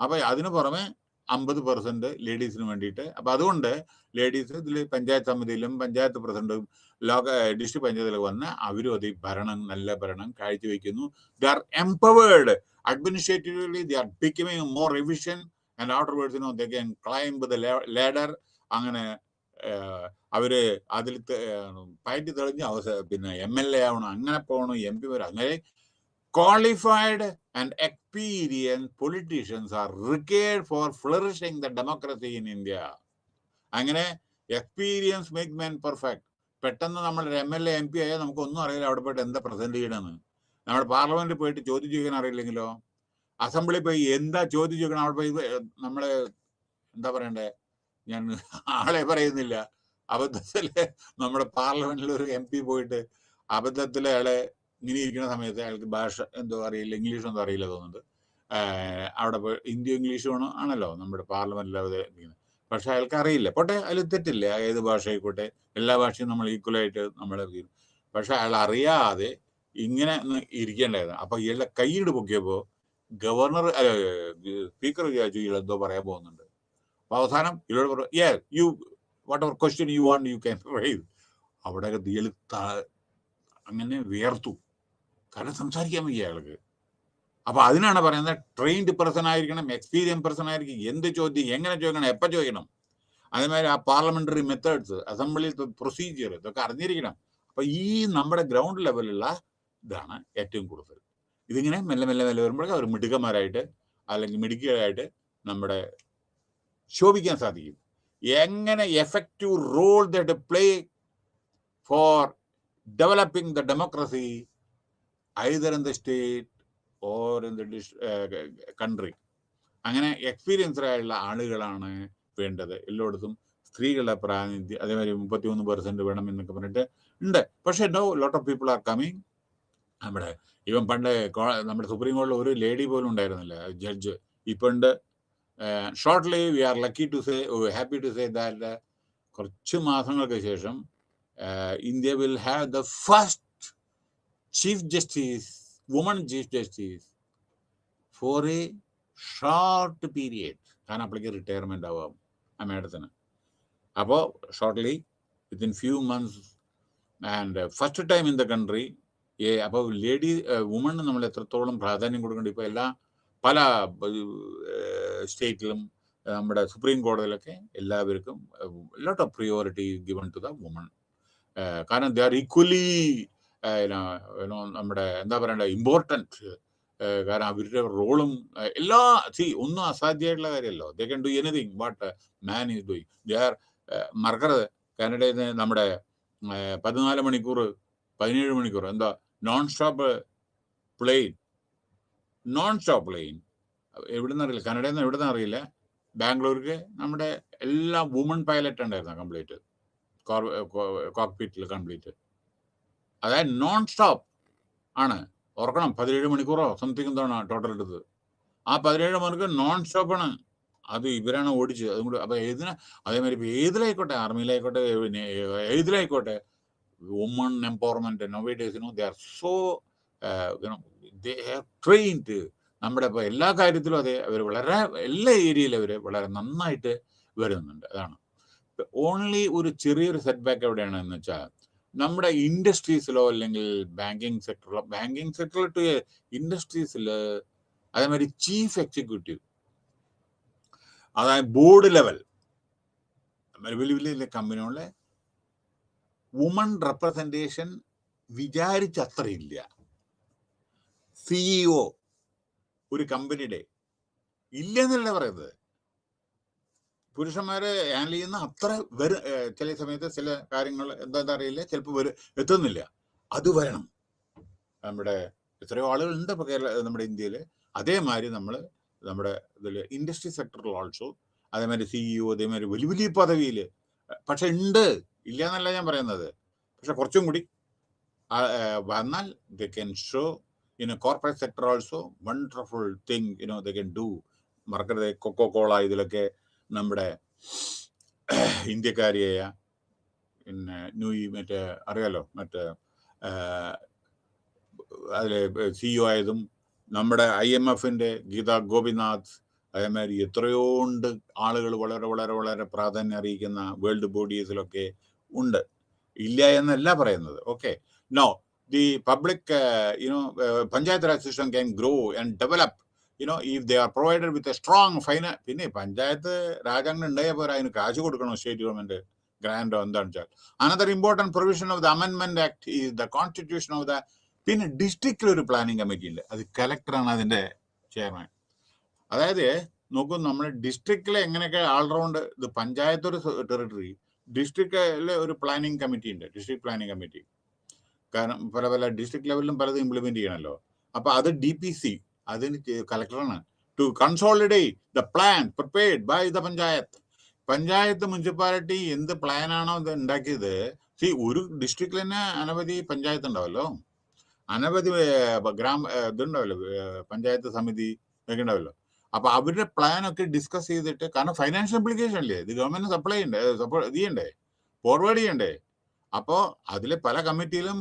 അപ്പൊ അതിന് പുറമെ 50% ലേഡീസിന് വേണ്ടിയിട്ട്. അപ്പൊ അതുകൊണ്ട് ലേഡീസ് ഇതിൽ പഞ്ചായത്ത് സമിതിയിലും പഞ്ചായത്ത് പ്രസിഡന്റും ഡിസ്ട്രിക്ട് പഞ്ചായത്തിലും വന്ന് അവരും അത് നല്ല ഭരണം കാഴ്ചവെക്കുന്നു. They are empowered administratively, they are becoming more efficient and afterwards they can climb the ladder. അങ്ങനെ അവര് അതിൽ പയറ്റി തെളിഞ്ഞ് പിന്നെ MLA ആവണം, അങ്ങനെ പോകണം, MP വരും. അങ്ങനെ qualified and experienced politicians are required for flourishing the democracy in India. അങ്ങനെ എക്സ്പീരിയൻസ് മേക്ക് മാൻ പെർഫെക്റ്റ്. പെട്ടെന്ന് നമ്മളൊരു MLA MP ആയാൽ നമുക്കൊന്നും അറിയില്ല അവിടെ പോയിട്ട് എന്താ പ്രസന്റ് ചെയ്യണമെന്ന്. നമ്മുടെ പാർലമെന്റിൽ പോയിട്ട് ചോദ്യം ചോദിക്കാൻ അറിയില്ലെങ്കിലോ, അസംബ്ലി പോയി എന്താ ചോദ്യം ചോദിക്കണം, അവിടെ പോയി നമ്മള് എന്താ പറയണ്ടേ, ഞാൻ ആളെ പറയുന്നില്ല, അബദ്ധത്തില് നമ്മുടെ പാർലമെന്റിൽ ഒരു MP പോയിട്ട് അബദ്ധത്തിൽ അയാളെ ഇങ്ങനെ ഇരിക്കുന്ന സമയത്ത് അയാൾക്ക് ഭാഷ എന്തോ അറിയില്ല, ഇംഗ്ലീഷൊന്നും അറിയില്ല തോന്നുന്നുണ്ട്. അവിടെ പോയി ഹിന്ദി ഇംഗ്ലീഷും ആണല്ലോ നമ്മുടെ പാർലമെന്റിൽ അവതരിപ്പിക്കുന്നത്. പക്ഷെ അയാൾക്ക് അറിയില്ല. പോട്ടെ, അതിൽ തെറ്റില്ല, ഏത് ഭാഷ ആയിക്കോട്ടെ, എല്ലാ ഭാഷയും നമ്മൾ ഈക്വലായിട്ട് നമ്മളെ. പക്ഷെ അയാൾ അറിയാതെ ഇങ്ങനെ ഇരിക്കേണ്ടായിരുന്നു. അപ്പൊ ഇയാളുടെ കൈയിട് പൊക്കിയപ്പോ ഗവർണർ സ്പീക്കർ വിചാരിച്ചു ഇയാൾ എന്തോ പറയാൻ പോകുന്നുണ്ട്. അപ്പൊ അവസാനം ഇയാളോട് പറഞ്ഞു, you what ever question you want you can rice. അവിടെ ഇയാൾ അങ്ങനെ വിയർത്തു, കാരണം സംസാരിക്കാൻ വയ്യ അയാൾക്ക്. അപ്പൊ അതിനാണ് പറയുന്നത് ട്രെയിൻഡ് പേഴ്സൺ ആയിരിക്കണം, എക്സ്പീരിയൻസ് പേഴ്സൺ ആയിരിക്കും. എന്ത് ചോദ്യം, എങ്ങനെ ചോദിക്കണം, എപ്പോൾ ചോദിക്കണം, അതേമാതിരി ആ പാർലമെന്ററി മെത്തേഡ്സ്, അസംബ്ലി പ്രൊസീജിയർ, ഇതൊക്കെ അറിഞ്ഞിരിക്കണം. അപ്പൊ ഈ നമ്മുടെ ഗ്രൗണ്ട് ലെവലിലുള്ള ഇതാണ് ഏറ്റവും കൂടുതൽ. ഇതിങ്ങനെ മെല്ലെ മെല്ലെ മെല്ലെ വരുമ്പോഴേക്കും അവർ മിടുക്കന്മാരായിട്ട് അല്ലെങ്കിൽ മിടുക്കികളായിട്ട് നമ്മുടെ ശോഭിക്കാൻ സാധിക്കും. എങ്ങനെ effective role that play for developing the democracy either in the state or in the country. അങ്ങനെ എക്സ്പീരിയൻസ്ഡ് ആയിട്ടുള്ള ആളുകളാണ് വേണ്ടത് എല്ലായിടത്തും. സ്ത്രീകളുടെ പ്രാതിനിധ്യം അതേമാതിരി 33% വേണം എന്നൊക്കെ പറഞ്ഞിട്ട് ഉണ്ട്. പക്ഷെ lot of people are coming. നമ്മുടെ ഇവൻ പണ്ട് നമ്മുടെ സുപ്രീം കോടതിയിൽ ഒരു ലേഡി പോലും ഉണ്ടായിരുന്നില്ല, ജഡ്ജ്. ഇപ്പൊ ഉണ്ട്. Shortly we are lucky to say, happy to say that കുറച്ച് മാസങ്ങൾക്ക് ശേഷം India will have the first chief justice, woman chief justice for a short period. കാരണം അപ്പോഴേക്ക് റിട്ടയർമെന്റ് ആവാം ആ മേഡത്തിന്. അപ്പോൾ shortly within few months and first time in the country. അപ്പോൾ വുമണ് നമ്മൾ എത്രത്തോളം പ്രാധാന്യം കൊടുക്കേണ്ടത്. ഇപ്പോൾ പല സ്റ്റേറ്റിലും നമ്മുടെ സുപ്രീം കോടതിയിലൊക്കെ എല്ലാവർക്കും lot of priority given to the woman. കാരണം ദേ ആർ ഈക്വലി നമ്മുടെ എന്താ പറയണ്ട ഇമ്പോർട്ടൻറ്റ്. കാരണം അവരുടെ റോളും ഒന്നും അസാധ്യമായിട്ടുള്ള കാര്യമല്ലോ. They can do anything what man is doing. They are മറക്കരുത്, കാനഡയിൽ നിന്ന് നമ്മുടെ 14 മണിക്കൂർ 17 മണിക്കൂർ എന്താ നോൺ സ്റ്റോപ്പ് പ്ലെയിൻ എവിടുന്ന് അറിയില്ല, കാനഡയിൽ നിന്ന് എവിടുന്ന് അറിയില്ല, ബാംഗ്ലൂർക്ക് നമ്മുടെ എല്ലാ വുമൺ പൈലറ്റ് ഉണ്ടായിരുന്നു കംപ്ലീറ്റ്. കോക്പിറ്റിൽ കംപ്ലീറ്റ്. അതായത് നോൺ സ്റ്റോപ്പ് ആണ്. ഓർക്കണം, 17 മണിക്കൂറോ സംതിങ് എന്താണ് ടോട്ടൽ എടുത്തത്. ആ 17 മണിക്കൂർ നോൺ സ്റ്റോപ്പാണ്. അത് ഇവരാണ് ഓടിച്ചത്. അതും കൂടി അപ്പൊ അതേമാതിരി ഏതിലായിക്കോട്ടെ, ആർമിയിലായിക്കോട്ടെ, പിന്നെ ഏതിലായിക്കോട്ടെ, woman empowerment nowadays they are so they have trained. നമ്മുടെ ഇപ്പൊ എല്ലാ കാര്യത്തിലും അതെ, അവർ വളരെ എല്ലാ ഏരിയയിലും അവർ വളരെ നന്നായിട്ട് വരുന്നുണ്ട്. അതാണ് ഓൺലി ഒരു ചെറിയൊരു സെറ്റ് ബാക്ക് എവിടെയാണ് എന്ന് വെച്ചാൽ, നമ്മുടെ ഇൻഡസ്ട്രീസിലോ അല്ലെങ്കിൽ ബാങ്കിങ് സെക്ടറിൽ ടു ഇൻഡസ്ട്രീസിൽ, അതേമാതിരി ചീഫ് എക്സിക്യൂട്ടീവ്, അതായത് ബോർഡ് ലെവൽ വലിയ വലിയ കമ്പനികളിലെ വുമൺ റെപ്രസെന്റേഷൻ വിചാരിച്ചത്രയില്ല. സിഇഒ ഒരു കമ്പനിയുടെ ഇല്ല എന്നല്ല പറയുന്നത്. പുരുഷന്മാരെ ഹാൻഡിൽ ചെയ്യുന്ന അത്ര ചില സമയത്ത് ചില കാര്യങ്ങൾ എന്താ അറിയില്ല, ചിലപ്പോൾ എത്തുന്നില്ല. അത് വരണം. നമ്മുടെ എത്രയോ ആളുകളുണ്ട് ഇപ്പൊ നമ്മുടെ ഇന്ത്യയിൽ. അതേമാതിരി നമ്മുടെ ഇതിൽ ഇൻഡസ്ട്രി സെക്ടറിൽ ഓൾസോ അതേമാതിരി സിഇഒ, അതേമാതിരി വലിയ വലിയ പദവിയിൽ പക്ഷെ ഉണ്ട്, ഇല്ല എന്നല്ല ഞാൻ പറയുന്നത്. പക്ഷെ കുറച്ചും കൂടി വന്നാൽ they can show in corporate sector also wonderful thing they can do. മറക്കരുത്, കൊക്കോകോള ഇതിലൊക്കെ നമ്മുടെ ഇന്ത്യക്കാരിയായ പിന്നെ മറ്റേ അറിയാലോ, മറ്റേ അതിലെ സിഇഒ ആയതും നമ്മുടെ IMFന്റെ ഗീതാ ഗോപിനാഥ്, അതേമാതിരി എത്രയോ ഉണ്ട് ആളുകൾ വളരെ വളരെ വളരെ പ്രാധാന്യം അറിയിക്കുന്ന വേൾഡ് ബോഡീസിലൊക്കെ ഉണ്ട്. ഇല്ല എന്നല്ല പറയുന്നത്. Okay, know the public panchayat Raj system can grow and develop if they are provided with a strong finance. പിന്നെ പഞ്ചായത്ത് രാജാംഗം ഉണ്ടായാൽ പോരാ, അതിന് കാശ് കൊടുക്കണോ സ്റ്റേറ്റ് ഗവൺമെന്റ് ഗ്രാൻഡോ എന്താണെന്ന് വെച്ചാൽ. Another important provision of the അമെൻമെന്റ് act is the constitution of the. പിന്നെ ഡിസ്ട്രിക്റ്റിൽ ഒരു പ്ലാനിങ് കമ്മിറ്റി ഉണ്ട്, അത് കലക്ടറാണ് അതിന്റെ ചെയർമാൻ. അതായത് നോക്കൂ, നമ്മുടെ ഡിസ്ട്രിക്റ്റിൽ എങ്ങനെയൊക്കെ ഓൾറൗണ്ട്, ഇത് പഞ്ചായത്ത് ഒരു ടെറിട്ടറി, ഡിസ്ട്രിക്റ്റിലെ ഒരു പ്ലാനിങ് കമ്മിറ്റി ഉണ്ട്, ഡിസ്ട്രിക്ട് പ്ലാനിങ് കമ്മിറ്റി. കാരണം പല ഡിസ്ട്രിക്ട് ലെവലിലും പലതും ഇംപ്ലിമെന്റ് ചെയ്യണമല്ലോ. അപ്പൊ അത് DPC, അതിന് കളക്ടറാണ്. To consolidate the plan prepared by the panchayat municipality എന്ത് പ്ലാനാണോ ഇത് ഉണ്ടാക്കിയത്. ഒരു ഡിസ്ട്രിക്റ്റിൽ തന്നെ അനവധി പഞ്ചായത്ത് ഉണ്ടാവല്ലോ, അനവധി ഇതുണ്ടാവല്ലോ, പഞ്ചായത്ത് സമിതി ഒക്കെ ഉണ്ടാവല്ലോ. അപ്പൊ അവരുടെ പ്ലാനൊക്കെ ഡിസ്കസ് ചെയ്തിട്ട്, കാരണം ഫൈനാൻഷ്യൽ ഇംപ്ലിക്കേഷൻ അല്ലേ, ഇത് ഗവൺമെന്റ് സപ്ലൈ ചെയ്യണ്ടേ, ഫോർവേഡ് ചെയ്യണ്ടേ. അപ്പോ അതിലെ പല കമ്മിറ്റിയിലും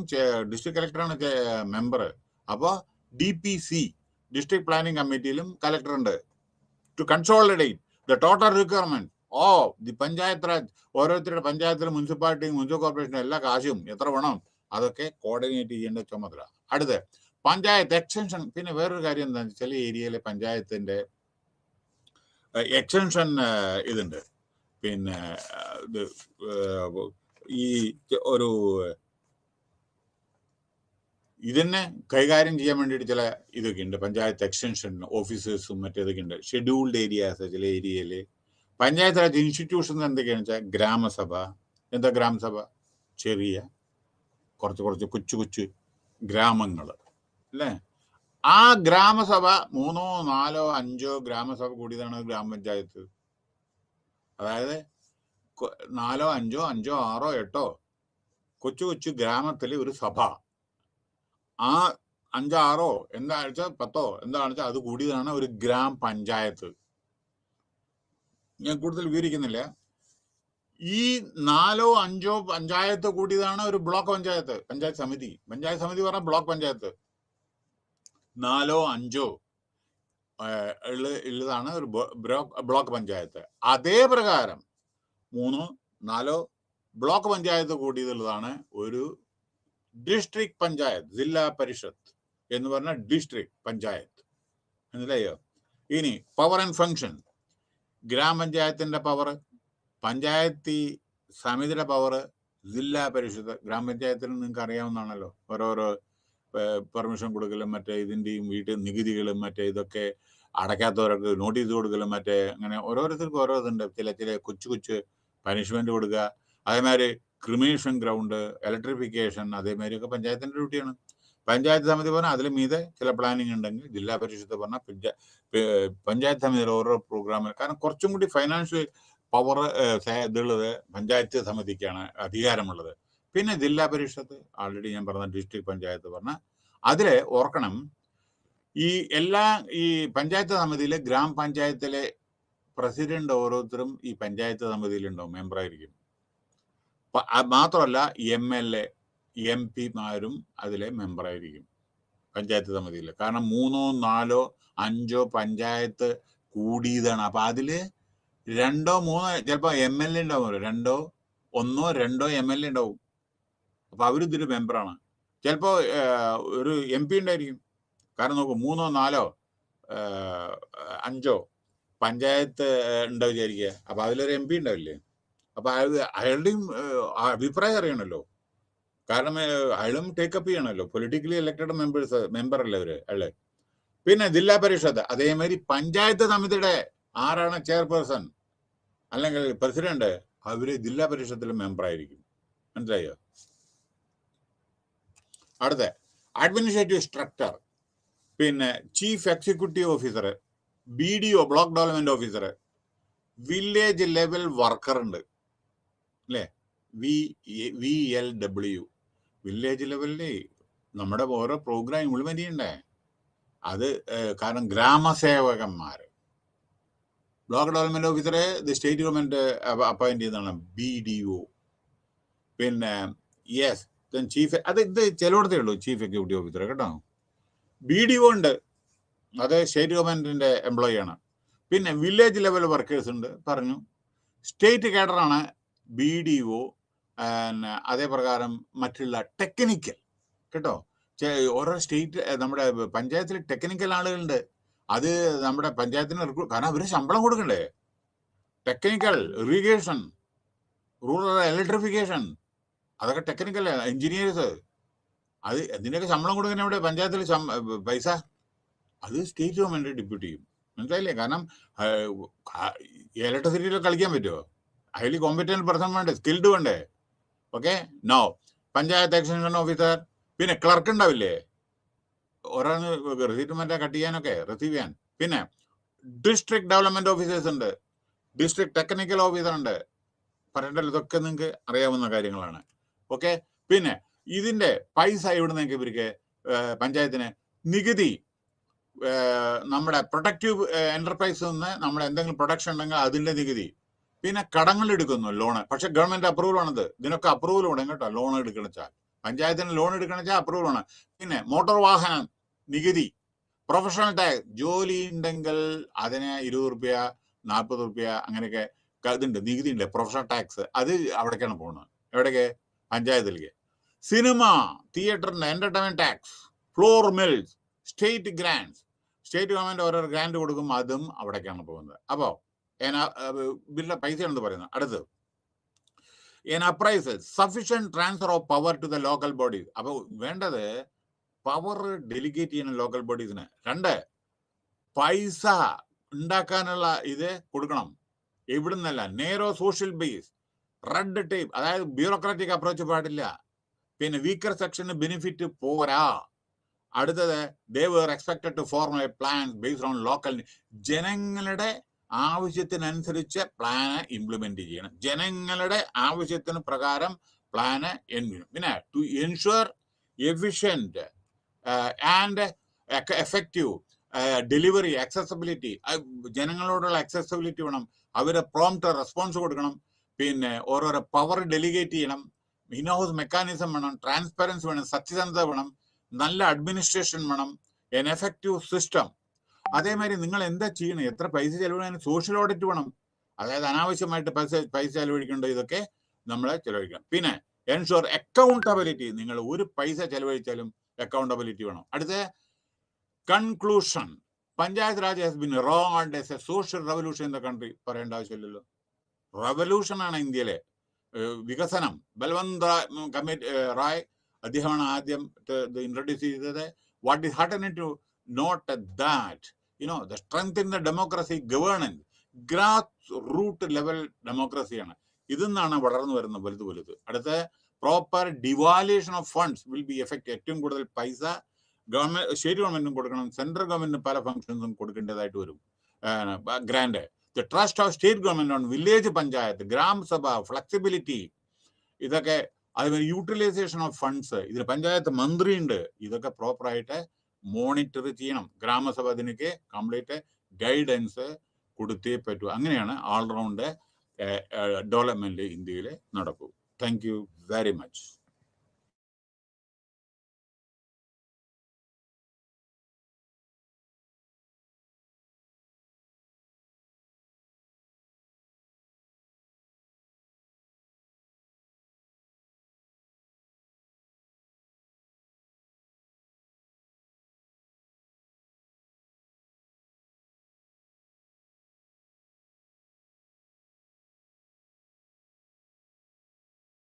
ഡിസ്ട്രിക്ട് കളക്ടറാണ് മെമ്പർ. അപ്പോൾ DPC ഡിസ്ട്രിക്ട് പ്ലാനിങ് കമ്മിറ്റിയിലും കളക്ടർ ഉണ്ട്. To consolidate the total requirement of the panchayat raj, ഓരോരുത്തരുടെ പഞ്ചായത്തിലും മുനിസിപ്പാലിറ്റിയും മുനിസിപ്പൽ കോർപ്പറേഷനും എല്ലാ കാശും എത്ര വേണം അതൊക്കെ കോർഡിനേറ്റ് ചെയ്യേണ്ട ചുമതല. അടുത്ത് പഞ്ചായത്ത് എക്സ്റ്റൻഷൻ. പിന്നെ വേറൊരു കാര്യം എന്താ, ചില ഏരിയയിലെ പഞ്ചായത്തിന്റെ എക്സ്റ്റൻഷൻ ഇതുണ്ട്. പിന്നെ ഇത് ഈ ഒരു ഇതിനെ കൈകാര്യം ചെയ്യാൻ വേണ്ടിയിട്ട് ചില ഇതൊക്കെ ഉണ്ട്, പഞ്ചായത്ത് എക്സ്റ്റൻഷൻ ഓഫീസേഴ്സും മറ്റേതൊക്കെ ഉണ്ട്. ഷെഡ്യൂൾഡ് ഏരിയാസ് ചില ഏരിയയിൽ. പഞ്ചായത്ത് രാജ് ഇൻസ്റ്റിറ്റ്യൂഷൻ എന്തൊക്കെയാണെന്ന് വെച്ചാൽ ഗ്രാമസഭ. എന്താ ഗ്രാമസഭ? ചെറിയ കുറച്ച് കൊച്ചു ഗ്രാമങ്ങൾ അല്ലേ. ആ ഗ്രാമസഭ 3, 4, 5 ഗ്രാമസഭ കൂടിയതാണ് ഗ്രാമപഞ്ചായത്ത്. അതായത് 4, 5, 6, 8 കൊച്ചു ഗ്രാമത്തിലെ ഒരു സഭ. ആ 5, 6 എന്താണെന്ന് വെച്ചാൽ 10 എന്താണെന്ന് വെച്ചാൽ അത് കൂടിയതാണ് ഒരു ഗ്രാമ പഞ്ചായത്ത്. ഞാൻ കൂടുതൽ വിവരിക്കുന്നില്ല. ഈ 4, 5 പഞ്ചായത്ത് കൂടിയതാണ് ഒരു ബ്ലോക്ക് പഞ്ചായത്ത്, പഞ്ചായത്ത് സമിതി പറഞ്ഞാൽ ബ്ലോക്ക് പഞ്ചായത്ത്. 4, 5 ഉള്ളതാണ് ഒരു ബ്ലോക്ക് പഞ്ചായത്ത്. അതേ പ്രകാരം 3, 4 ബ്ലോക്ക് പഞ്ചായത്ത് കൂടിയതുള്ളതാണ് ഒരു ഡിസ്ട്രിക്ട് പഞ്ചായത്ത്. ജില്ലാ പരിഷത്ത് എന്ന് പറഞ്ഞ ഡിസ്ട്രിക്ട് പഞ്ചായത്ത്. മനസ്സിലായോ? ഇനി പവർ ആൻഡ് ഫങ്ഷൻ. ഗ്രാമപഞ്ചായത്തിന്റെ പവർ, പഞ്ചായത്തി സമിതിയുടെ പവർ, ജില്ലാ പരിഷത്ത്. ഗ്രാമപഞ്ചായത്തിൽ നിങ്ങൾക്ക് അറിയാവുന്നതാണല്ലോ, ഓരോരോ പെർമിഷൻ കൊടുക്കലും മറ്റേ ഇതിൻ്റെയും വീട്ടിൽ നികുതികളും മറ്റേ ഇതൊക്കെ അടയ്ക്കാത്തവർക്ക് നോട്ടീസ് കൊടുക്കലും മറ്റേ അങ്ങനെ ഓരോരുത്തർക്കും ഓരോ ഇതുണ്ട്. ചില കൊച്ചു പനിഷ്മെന്റ് കൊടുക്കുക. അതേമാതിരി ക്രിമിനേഷൻ ഗ്രൗണ്ട്, ഇലക്ട്രിഫിക്കേഷൻ, അതേമാതിരിയൊക്കെ പഞ്ചായത്തിന്റെ ഡ്യൂട്ടിയാണ്. പഞ്ചായത്ത് സമിതി പറഞ്ഞാൽ അതിൽ മീതെ ചില പ്ലാനിങ് ഉണ്ടെങ്കിൽ ജില്ലാ പരിഷത്ത് പറഞ്ഞാൽ പഞ്ചായത്ത് സമിതിയുടെ ഓരോ പ്രോഗ്രാമിൽ. കാരണം കുറച്ചും കൂടി ഫൈനാൻഷ്യൽ പവർ ഇതുള്ളത് പഞ്ചായത്ത് സമിതിക്കാണ് അധികാരമുള്ളത്. പിന്നെ ജില്ലാ പരിഷത്ത് ആൾറെഡി ഞാൻ പറഞ്ഞ ഡിസ്ട്രിക്ട് പഞ്ചായത്ത് പറഞ്ഞ അതില് ഓർക്കണം, ഈ ഈ പഞ്ചായത്ത് സമിതിയിലെ ഗ്രാമപഞ്ചായത്തിലെ പ്രസിഡന്റ് ഓരോരുത്തരും ഈ പഞ്ചായത്ത് സമിതിയിലുണ്ടാവും, മെമ്പറായിരിക്കും. മാത്രമല്ല MLA MP-മാരും അതിലെ മെമ്പറായിരിക്കും പഞ്ചായത്ത് സമിതിയിൽ. കാരണം 3, 4, 5 പഞ്ചായത്ത് കൂടിയതാണ്. അപ്പൊ അതില് 2, 3 ചിലപ്പോ MLA ഉണ്ടാവും, 1, 2 MLA ഉണ്ടാവും. അപ്പൊ അവരിതില് മെമ്പറാണ്. ചിലപ്പോ ഒരു MP ഉണ്ടായിരിക്കും. കാരണം നോക്കൂ, 3, 4, 5 പഞ്ചായത്ത് ഉണ്ടാവും വിചാരിക്കുക. അപ്പൊ അതിലൊരു MP ഉണ്ടാവില്ലേ? അപ്പൊ അയാളുടെയും അഭിപ്രായം അറിയണല്ലോ. കാരണം അയാളും ടേക്കപ്പ് ചെയ്യണമല്ലോ. പൊളിറ്റിക്കലി ഇലക്റ്റഡ് മെമ്പർ അല്ലേ അയാള്. പിന്നെ ജില്ലാ പരിഷത്ത് അതേമാതിരി പഞ്ചായത്ത് സമിതിയുടെ ആരാണ് ചെയർപേഴ്സൺ അല്ലെങ്കിൽ പ്രസിഡന്റ്, അവര് ജില്ലാ പരിഷത്തിലെ മെമ്പറായിരിക്കും. മനസ്സിലായോ? അടുത്ത അഡ്മിനിസ്ട്രേറ്റീവ് സ്ട്രക്ചർ. പിന്നെ chief executive officer, BDO block development officer, village level worker ഉണ്ട് അല്ലേ, VLW. വില്ലേജ് ലെവലില് നമ്മുടെ ഓരോ പ്രോഗ്രാം ഇംപ്ലിമെന്റ് ചെയ്യണ്ടേ? അത് കാരണം ഗ്രാമസേവകന്മാര്, ബ്ലോക്ക് ഡെവലപ്മെന്റ് ഓഫീസറെ സ്റ്റേറ്റ് ഗവൺമെന്റ് അപ്പോയിന്റ് ചെയ്യുന്നതാണ് BDO. പിന്നെ ചീഫ്, ഇത് ചിലയിടത്തേ ഉള്ളൂ ചീഫ് എക്സിക്യൂട്ടീവ് ഓഫീസർ കേട്ടോ. BDO ഉണ്ട്, അത് സ്റ്റേറ്റ് ഗവൺമെന്റിന്റെ എംപ്ലോയി ആണ്. പിന്നെ വില്ലേജ് ലെവൽ വർക്കേഴ്സ് ഉണ്ട് പറഞ്ഞു. സ്റ്റേറ്റ് കേഡറാണ് BDO. അതേ പ്രകാരം മറ്റുള്ള ടെക്നിക്കൽ കേട്ടോ. ഓരോ സ്റ്റേറ്റ് നമ്മുടെ പഞ്ചായത്തിൽ ടെക്നിക്കൽ ആളുകളുണ്ട്. അത് നമ്മുടെ പഞ്ചായത്തിന് കാരണം അവര് ശമ്പളം കൊടുക്കണ്ടേ. ടെക്നിക്കൽ ഇറിഗേഷൻ, റൂറൽ ഇലക്ട്രിഫിക്കേഷൻ, അതൊക്കെ ടെക്നിക്കൽ എഞ്ചിനീയേഴ്സ്. അത് എന്തിനൊക്കെ ശമ്പളം കൊടുക്കുന്ന ഇവിടെ പഞ്ചായത്തിൽ പൈസ അത് സ്റ്റേറ്റ് ഗവൺമെന്റ് ഡിപ്യൂട്ട് ചെയ്യും. മനസ്സിലായില്ലേ? കാരണം ഇലക്ട്രിസിറ്റിയിൽ കളിക്കാൻ പറ്റുമോ? ഹൈലി കോമ്പറ്റന്റ് പേഴ്സൺ വേണ്ടേ, സ്കിൽഡ് വേണ്ടേ? Okay, no panchayat extension officer. പിന്നെ ക്ലർക്ക് ഉണ്ടാവില്ലേ, ഓരോന്ന് റിസീറ്റ്മെന്റ് കട്ട് ചെയ്യാനൊക്കെ, റിസീവ് ചെയ്യാൻ. പിന്നെ ഡിസ്ട്രിക്ട് ഡെവലപ്മെന്റ് ഓഫീസേഴ്സ് ഉണ്ട്, ഡിസ്ട്രിക്ട് ടെക്നിക്കൽ ഓഫീസർ ഉണ്ട്. പറയണ്ടല്ലോ, ഇതൊക്കെ നിങ്ങൾക്ക് അറിയാവുന്ന കാര്യങ്ങളാണ്. ഓക്കെ, പിന്നെ ഇതിന്റെ പൈസ എവിടെ നിന്നൊക്കെ ഇവർക്ക് പഞ്ചായത്തിന് നികുതി, നമ്മുടെ പ്രൊഡക്റ്റീവ് എന്റർപ്രൈസിൽ നിന്ന് നമ്മുടെ എന്തെങ്കിലും പ്രൊഡക്ഷൻ ഉണ്ടെങ്കിൽ അതിന്റെ നികുതി. പിന്നെ കടങ്ങൾ എടുക്കുന്നു, ലോണ്. പക്ഷെ ഗവൺമെന്റ് അപ്രൂവൽ ആണത്. ഇതിനൊക്കെ അപ്രൂവൽ വേണം കേട്ടോ. ലോൺ എടുക്കണച്ചാൽ പഞ്ചായത്തിന് ലോൺ എടുക്കണച്ചാൽ അപ്രൂവൽ ആണ്. പിന്നെ മോട്ടോർ വാഹന നികുതി, പ്രൊഫഷണൽ ടാക്സ്, ജോലി ഉണ്ടെങ്കിൽ അതിന് 20 രൂപ 40 രൂപ അങ്ങനെയൊക്കെ ഇതുണ്ട്, നികുതി ഉണ്ട്, പ്രൊഫഷണൽ ടാക്സ്. അത് അവിടേക്കാണ് പോകുന്നത്. എവിടേക്ക്? പഞ്ചായത്തിലേക്ക്. സിനിമ, തിയേറ്ററിന്റെ entertainment tax, floor mills, state grants, state government ഓരോ ഗ്രാൻഡ് കൊടുക്കും, അതും അവിടേക്കാണ് പോകുന്നത്. അപ്പോ ബില്ലിന്റെ പൈസയാണെന്ന് പറയുന്നത്. അടുത്ത് appraisal, sufficient transfer of power to the local bodies. അപ്പൊ വേണ്ടത് പവർ ഡെലിഗേറ്റ് ചെയ്യുന്ന ലോക്കൽ ബോഡീസിന്. 2, പൈസ ഉണ്ടാക്കാനുള്ള ഇത് കൊടുക്കണം. എവിടുന്നല്ല, നേരോ സോഷ്യൽ ബേസ്, റെഡ് ടേപ്പ്, അതായത് ബ്യൂറോക്രാറ്റിക് അപ്രോച്ച് പാടില്ല. പിന്നെ വീക്കർ സെക്ഷന് ബെനിഫിറ്റ് പോരാ. അടുത്തത് they were expected to formulate plans based on local. ജനങ്ങളുടെ ആവശ്യത്തിനനുസരിച്ച് പ്ലാന് ഇംപ്ലിമെന്റ് ചെയ്യണം. ജനങ്ങളുടെ ആവശ്യത്തിന് പ്രകാരം പ്ലാന്. പിന്നെ to ensure efficient and effective delivery, accessibility, ജനങ്ങളോടുള്ള അക്സസിബിലിറ്റി വേണം. അവരെ പ്രോംപ്റ്റ് റെസ്പോൺസ് കൊടുക്കണം. പിന്നെ ഓരോരോ പവർ ഡെലിഗേറ്റ് ചെയ്യണം. ഇൻഹൗസ് മെക്കാനിസം വേണം, ട്രാൻസ്പെറൻസി വേണം, സത്യസന്ധത വേണം, നല്ല അഡ്മിനിസ്ട്രേഷൻ വേണം, എൻ എഫക്റ്റീവ് സിസ്റ്റം. അതേമാതിരി നിങ്ങൾ എന്താ ചെയ്യണം, എത്ര പൈസ ചെലവഴിക്കാൻ, സോഷ്യൽ ഓഡിറ്റ് വേണം. അതായത് അനാവശ്യമായിട്ട് പൈസ ചെലവഴിക്കേണ്ട ഇതൊക്കെ നമ്മൾ ചെലവഴിക്കണം. പിന്നെ എൻഷുർ അക്കൗണ്ടബിലിറ്റി, നിങ്ങൾ ഒരു പൈസ ചെലവഴിച്ചാലും അക്കൗണ്ടബിലിറ്റി വേണം. അടുത്ത conclusion, panchayat raj has been rolled as a social revolution in the country. പറയേണ്ട ആവശ്യമില്ലല്ലോ, റവല്യൂഷനാണ് ഇന്ത്യയിലെ വികസനം. ബൽവന്ത് റായ് അദ്ദേഹമാണ് ആദ്യം ഇൻട്രൊഡ്യൂസ് ചെയ്തത്. What is heartening to note that the strength in the democracy governance, grass root level ഡെമോക്രസിയാണ്. ഇതിന്നാണ് വളർന്നു വരുന്ന വലുത്. അടുത്ത proper devaluation of funds will be effect. ഏറ്റവും കൂടുതൽ പൈസ സ്റ്റേറ്റ് ഗവൺമെന്റിനും കൊടുക്കണം, സെൻട്രൽ ഗവൺമെന്റിന് പല ഫംഗ്ഷൻസും കൊടുക്കേണ്ടതായിട്ട് വരും, grand. The trust of state government on village panchayat, grama sabha, flexibility, ഇതൊക്കെ, അതുപോലെ യൂട്ടിലൈസേഷൻ ഓഫ് ഫണ്ട്സ്, ഇതിന് പഞ്ചായത്ത് മന്ത്രിയുണ്ട്, ഇതൊക്കെ പ്രോപ്പറായിട്ട് മോണിറ്റർ ചെയ്യണം. ഗ്രാമസഭ അതിനൊക്കെ കംപ്ലീറ്റ് ഗൈഡൻസ് കൊടുത്തേ പറ്റൂ. അങ്ങനെയാണ് ഓൾറൗണ്ട് ഡെവലപ്മെന്റ് ഇന്ത്യയിൽ നടക്കൂ. Thank you very much.